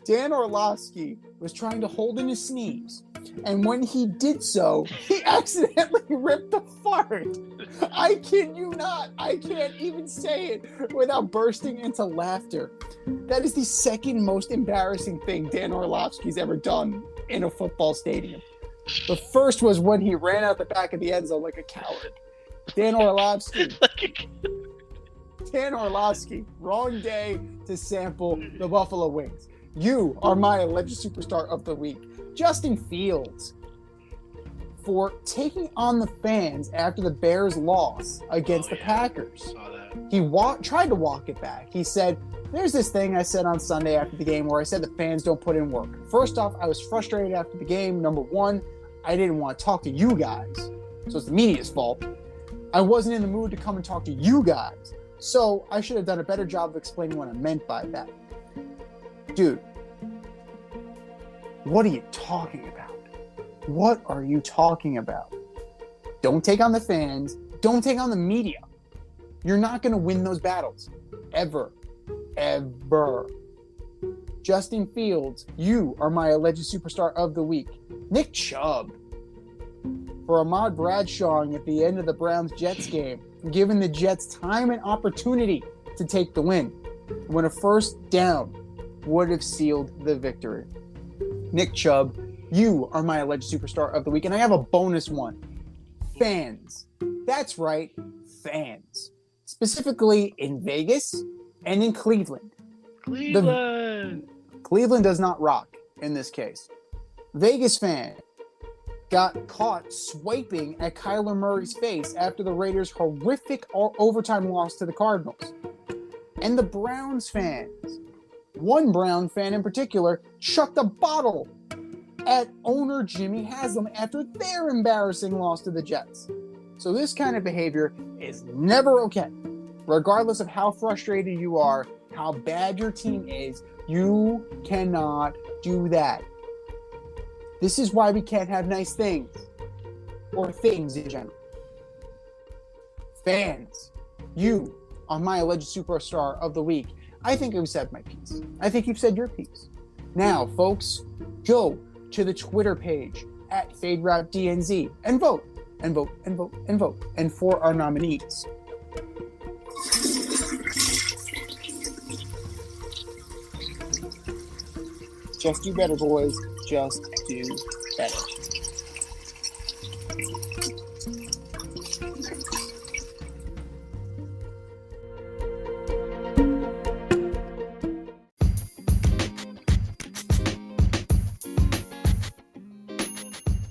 Dan Orlovsky was trying to hold in his sneeze, and when he did so, he accidentally ripped a fart. I kid you not. I can't even say it without bursting into laughter. That is the second most embarrassing thing Dan Orlovsky's ever done in a football stadium. The first was when he ran out the back of the end zone like a coward. Dan Orlovsky. Dan Orlovsky, wrong day to sample the Buffalo Wings. You are my alleged superstar of the week. Justin Fields, for taking on the fans after the Bears' loss against the Packers. Saw that. He tried to walk it back. He said, there's this thing I said on Sunday after the game where I said the fans don't put in work. First off, I was frustrated after the game. Number one, I didn't want to talk to you guys. So it's the media's fault. I wasn't in the mood to come and talk to you guys. So I should have done a better job of explaining what I meant by that. Dude, what are you talking about? What are you talking about? Don't take on the fans. Don't take on the media. You're not going to win those battles. Ever. Ever. Justin Fields, you are my alleged superstar of the week. Nick Chubb, for Ahmad Bradshawing at the end of the Browns-Jets game, giving the Jets time and opportunity to take the win, when a first down would have sealed the victory. Nick Chubb, you are my alleged superstar of the week. And I have a bonus one. Fans. That's right, fans. Specifically in Vegas and in Cleveland. Cleveland Cleveland does not rock in this case. Vegas fan, got caught swiping at Kyler Murray's face after the Raiders' horrific overtime loss to the Cardinals. And the Browns fans, one Brown fan in particular, chucked a bottle at owner Jimmy Haslam after their embarrassing loss to the Jets. So this kind of behavior is never okay. Regardless of how frustrated you are, how bad your team is, you cannot do that. This is why we can't have nice things, or things in general. Fans, you are my alleged superstar of the week. I think I've said my piece. I think you've said your piece. Now, folks, go to the Twitter page at FadeRouteDNZ and vote, and vote, and vote, and vote, and for our nominees. Just do better, boys. Just do better.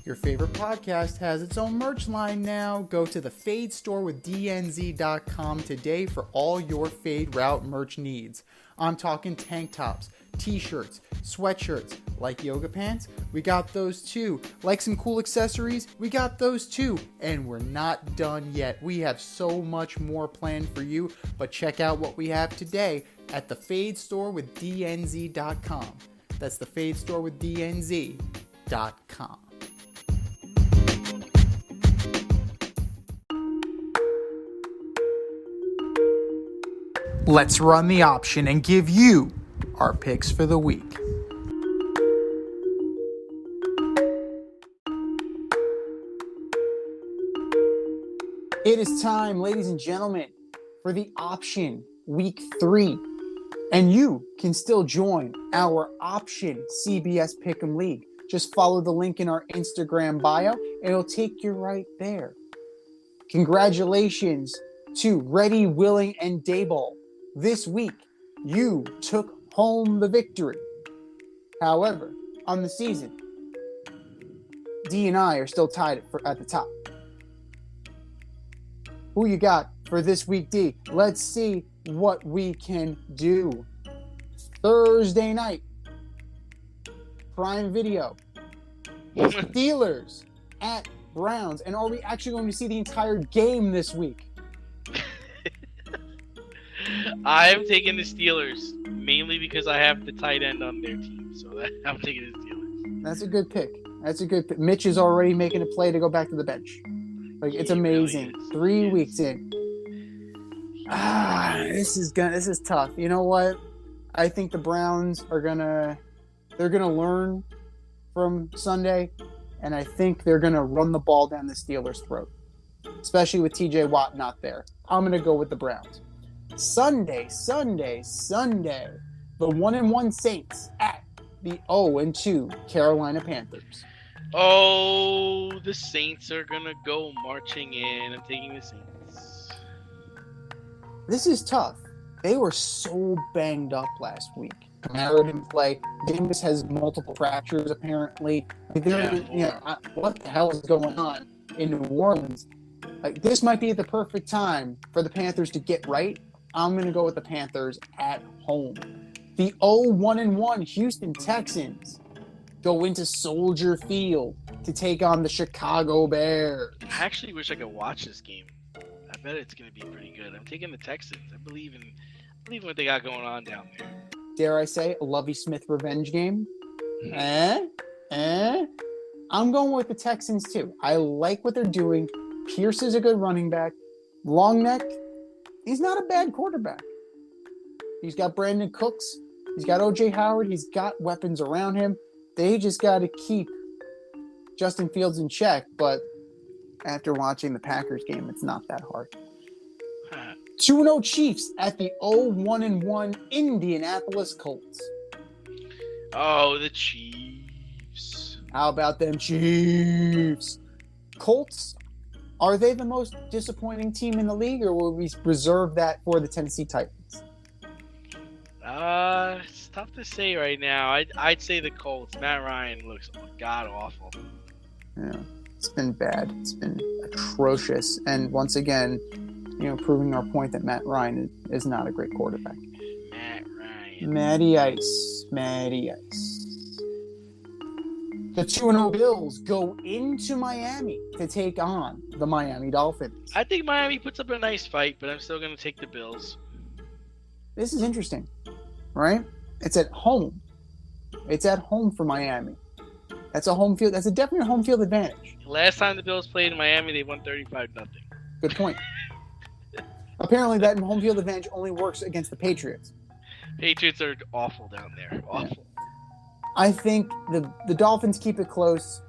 Your favorite podcast has its own merch line now. Go to the Fade Store with DNZ.com today for all your Fade Route merch needs. I'm talking tank tops, t-shirts, sweatshirts, like yoga pants, we got those too. Like some cool accessories, we got those too. And we're not done yet. We have so much more planned for you, but check out what we have today at the Fade Store with DNZ.com. That's the Fade Store with DNZ.com. Let's run the option and give you our picks for the week. It is time, ladies and gentlemen, for the option week 3. And you can still join our option CBS Pick'em League. Just follow the link in our Instagram bio and it'll take you right there. Congratulations to Ready, Willing, and Dayball. This week, you took home the victory. However, on the season, D and I are still tied at the top. Who you got for this week, D? Let's see what we can do. Thursday night, Prime Video. Steelers at Browns. And are we actually going to see the entire game this week? I'm taking the Steelers, mainly because I have the tight end on their team. So I'm taking the Steelers. That's a good pick. That's a good pick. Mitch is already making a play to go back to the bench. Like, it's amazing. Really 3 weeks in. This is tough. You know what? I think the Browns they're gonna learn from Sunday, and I think they're gonna run the ball down the Steelers' throat, especially with TJ Watt not there. I'm gonna go with the Browns. Sunday. The 1-1 Saints at the 0-2 Carolina Panthers. Oh, the Saints are gonna go marching in. I'm taking the Saints. This is tough. They were so banged up last week. Kamara didn't play. Jameis has multiple fractures, apparently. What the hell is going on in New Orleans? Like, this might be the perfect time for the Panthers to get right. I'm going to go with the Panthers at home. The 0-1-1 Houston Texans go into Soldier Field to take on the Chicago Bears. I actually wish I could watch this game. I bet it's going to be pretty good. I'm taking the Texans. I believe in what they got going on down there. Dare I say, a Lovie Smith revenge game? I'm going with the Texans, too. I like what they're doing. Pierce is a good running back. Long neck, he's not a bad quarterback. He's got Brandon Cooks. He's got O.J. Howard. He's got weapons around him. They just got to keep Justin Fields in check. But after watching the Packers game, it's not that hard. 2-0 Chiefs at the 0-1-1 Indianapolis Colts. Oh, the Chiefs. How about them Chiefs? Colts, are they the most disappointing team in the league, or will we reserve that for the Tennessee Titans? It's tough to say right now. I'd say the Colts. Matt Ryan looks god awful. Yeah, it's been bad. It's been atrocious. And once again, proving our point that Matt Ryan is not a great quarterback. Matt Ryan. Matty Ice. The 2-0 Bills go into Miami to take on the Miami Dolphins. I think Miami puts up a nice fight, but I'm still going to take the Bills. This is interesting, right? It's at home. It's at home for Miami. That's a home field. That's a definite home field advantage. Last time the Bills played in Miami, they won 35-0. Good point. Apparently, that home field advantage only works against the Patriots. Patriots are awful down there. Awful. Yeah. I think the Dolphins keep it close,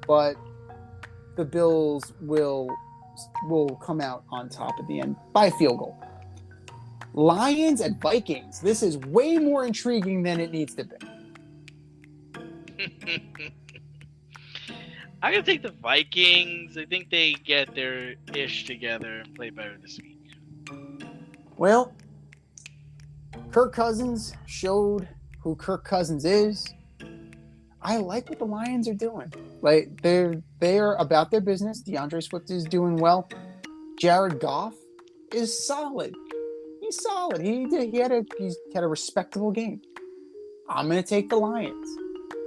but the Bills will come out on top at the end by a field goal. Lions and Vikings. This is way more intriguing than it needs to be. I'm going to take the Vikings. I think they get their ish together and play better this week. Well, Kirk Cousins showed who Kirk Cousins is. I like what the Lions are doing. Like they're about their business. DeAndre Swift is doing well. Jared Goff is solid. He's solid. He had a respectable game. I'm going to take the Lions.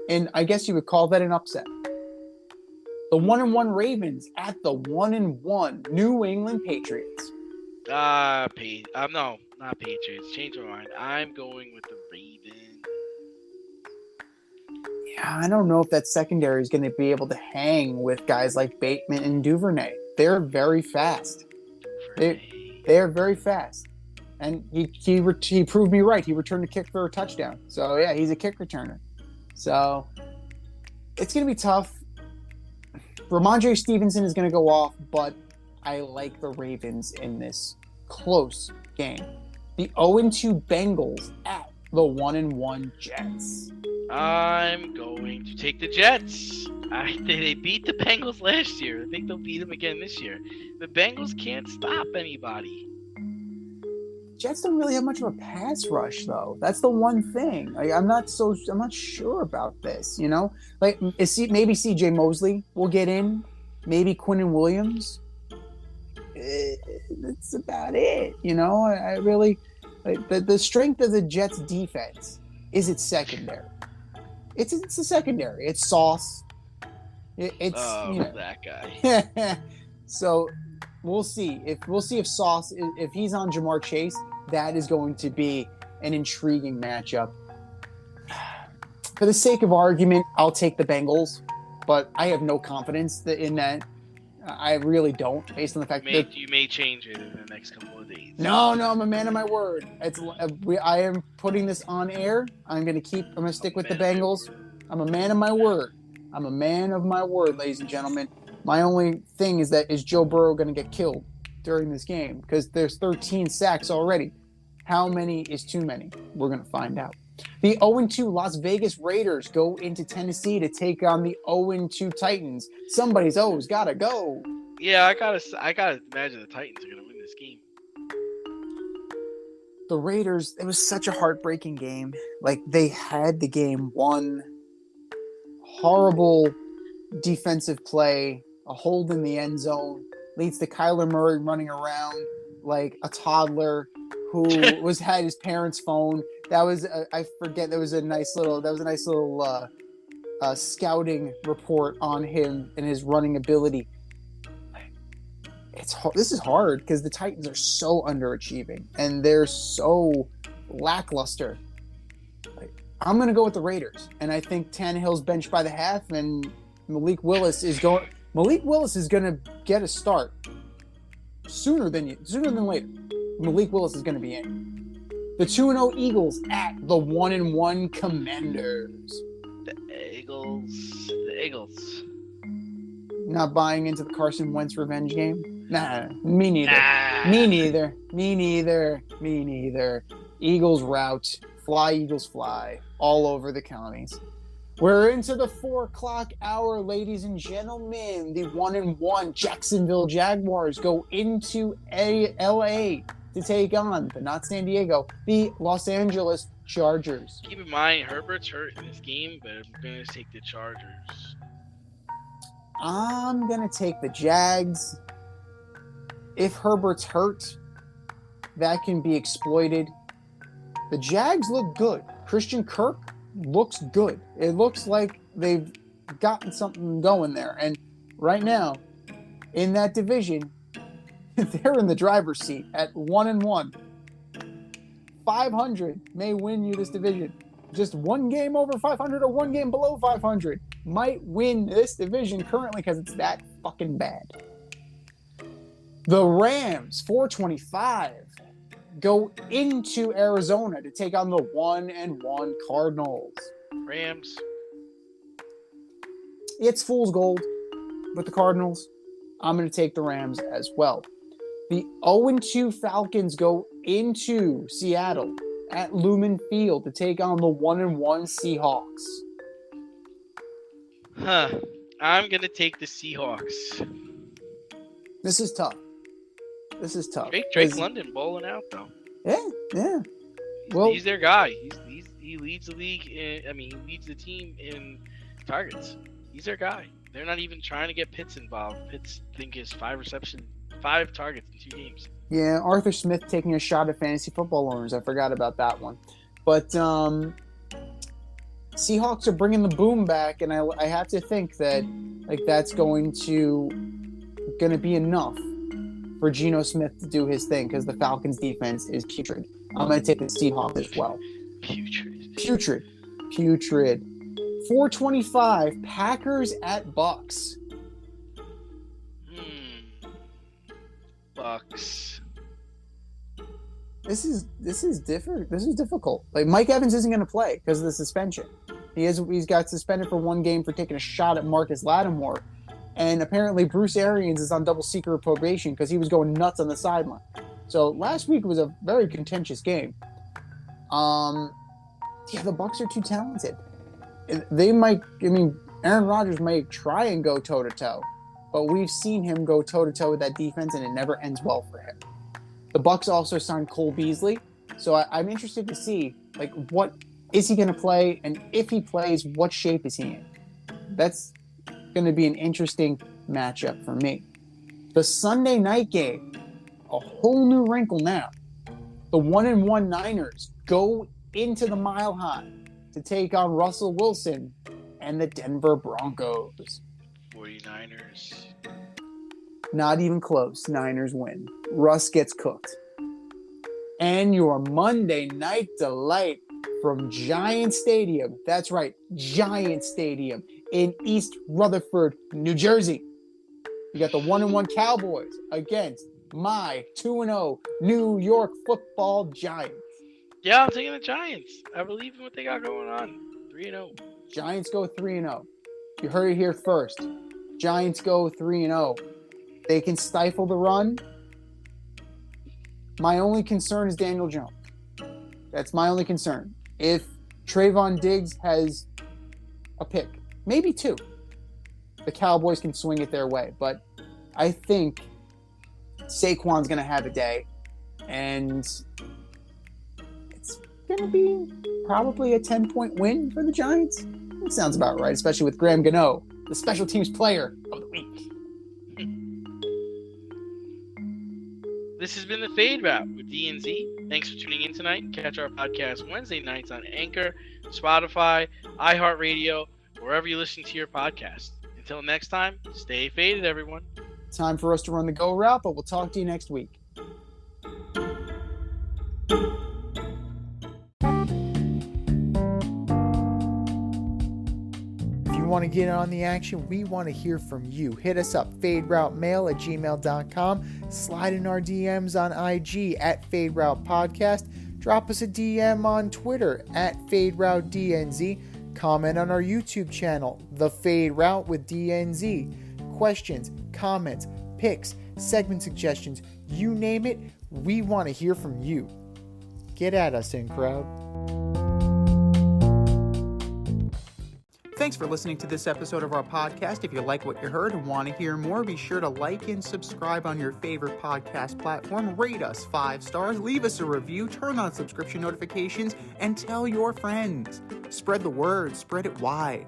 And I guess you would call that an upset. The 1-1 Ravens at the 1-1 New England Patriots. No, not Patriots. Change my mind. I'm going with the Ravens. Yeah, I don't know if that secondary is going to be able to hang with guys like Bateman and Duvernay. They're very fast. They're very fast. And he proved me right. He returned a kick for a touchdown. So, yeah, he's a kick returner. So, it's going to be tough. Ramondre Stevenson is going to go off, but I like the Ravens in this close game. The 0-2 Bengals at the 1-1 Jets. I'm going to take the Jets. They beat the Bengals last year. I think they'll beat them again this year. The Bengals can't stop anybody. Jets don't really have much of a pass rush, though. That's the one thing. I'm not sure about this. Like maybe C.J. Mosley will get in. Maybe Quinnen Williams. That's about it. I really the strength of the Jets' defense is its secondary. It's a secondary. It's Sauce. That guy. So we'll see if Sauce, if he's on Jamar Chase, that is going to be an intriguing matchup. For the sake of argument, I'll take the Bengals, but I have no confidence in that. I really don't, based on the fact that you may change it in the next couple of days. No, I'm a man of my word. I am putting this on air. I'm going to stick with the Bengals. I'm a man of my word. I'm a man of my word, ladies and gentlemen. My only thing is Joe Burrow going to get killed during this game? Because there's 13 sacks already. How many is too many? We're going to find out. The 0-2 Las Vegas Raiders go into Tennessee to take on the 0-2 Titans. Somebody's O's got to go. Yeah, I gotta imagine the Titans are going to win this game. The Raiders, it was such a heartbreaking game. Like, they had the game won. Horrible defensive play. A hold in the end zone. Leads to Kyler Murray running around like a toddler who had his parents' phone. That was I forget. There was a nice little scouting report on him and his running ability. This is hard because the Titans are so underachieving and they're so lackluster. I'm gonna go with the Raiders, and I think Tannehill's benched by the half, and Malik Willis is gonna get a start sooner than later. Malik Willis is gonna be in. The 2-0 Eagles at the 1-1 Commanders. The Eagles. Not buying into the Carson Wentz revenge game? Nah, me neither. Nah. Me neither. Eagles route. Fly, Eagles fly. All over the counties. We're into the 4 o'clock hour, ladies and gentlemen. The 1-1 Jacksonville Jaguars go into LA to take on, but not San Diego, the Los Angeles Chargers. Keep in mind, Herbert's hurt in this game, but I'm going to take the Chargers. I'm going to take the Jags. If Herbert's hurt, that can be exploited. The Jags look good. Christian Kirk looks good. It looks like they've gotten something going there. And right now, in that division, they're in the driver's seat at 1-1. 500 may win you this division. Just one game over 500 or one game below 500 might win this division currently because it's that fucking bad. The Rams, 425, go into Arizona to take on the 1-1 Cardinals. Rams. It's fool's gold with the Cardinals. I'm going to take the Rams as well. The 0-2 Falcons go into Seattle at Lumen Field to take on the 1-1 Seahawks. I'm going to take the Seahawks. This is tough. Drake London bowling out, though. Yeah. Well, he's their guy. He leads the league. He leads the team in targets. He's their guy. They're not even trying to get Pitts involved. Pitts, I think, is 5 targets in 2 games. Yeah, Arthur Smith taking a shot at fantasy football owners. I forgot about that one. But Seahawks are bringing the boom back, and I have to think that that's going to be enough for Geno Smith to do his thing because the Falcons' defense is putrid. I'm going to take the Seahawks as well. Putrid. 425, Packers at Bucks. Bucks. This is different. This is difficult. Like, Mike Evans isn't going to play because of the suspension. He's got suspended for 1 game for taking a shot at Marcus Lattimore. And apparently Bruce Arians is on double secret probation because he was going nuts on the sideline. So last week was a very contentious game. The Bucks are too talented. Aaron Rodgers might try and go toe-to-toe, but we've seen him go toe-to-toe with that defense, and it never ends well for him. The Bucks also signed Cole Beasley, so I'm interested to see, what is he going to play, and if he plays, what shape is he in? That's going to be an interesting matchup for me. The Sunday night game, a whole new wrinkle now. The 1-1 Niners go into the Mile High to take on Russell Wilson and the Denver Broncos. 49ers. Not even close. Niners win. Russ gets cooked. And your Monday night delight from Giant Stadium. That's right, Giant Stadium in East Rutherford, New Jersey. You got the 1-1 Cowboys against my 2-0 New York Football Giants. Yeah, I'm taking the Giants. I believe in what they got going on. 3-0. Giants go 3-0. You heard it here first. Giants go 3-0. They can stifle the run. My only concern is Daniel Jones. That's my only concern. If Trayvon Diggs has a pick, maybe 2, the Cowboys can swing it their way. But I think Saquon's going to have a day, and it's going to be probably a 10-point win for the Giants. That sounds about right, especially with Graham Gano, the special teams player of the week. This has been the Fade Route with DNZ. Thanks for tuning in tonight. Catch our podcast Wednesday nights on Anchor, Spotify, iHeartRadio, wherever you listen to your podcast. Until next time, stay faded, everyone. Time for us to run the go route, but we'll talk to you next week. If you want to get on the action, we want to hear from you. Hit us up, faderoutemail@gmail.com. Slide in our DMs on IG @FadeRoutePodcast. Drop us a DM on Twitter @FadeRouteDNZ. Comment on our YouTube channel, The Fade Route with DNZ. Questions, comments, picks, segment suggestions, you name it, we want to hear from you. Get at us, in crowd. Thanks for listening to this episode of our podcast. If you like what you heard and want to hear more, be sure to like and subscribe on your favorite podcast platform. Rate us 5 stars, leave us a review, turn on subscription notifications, and tell your friends. Spread the word, spread it wide.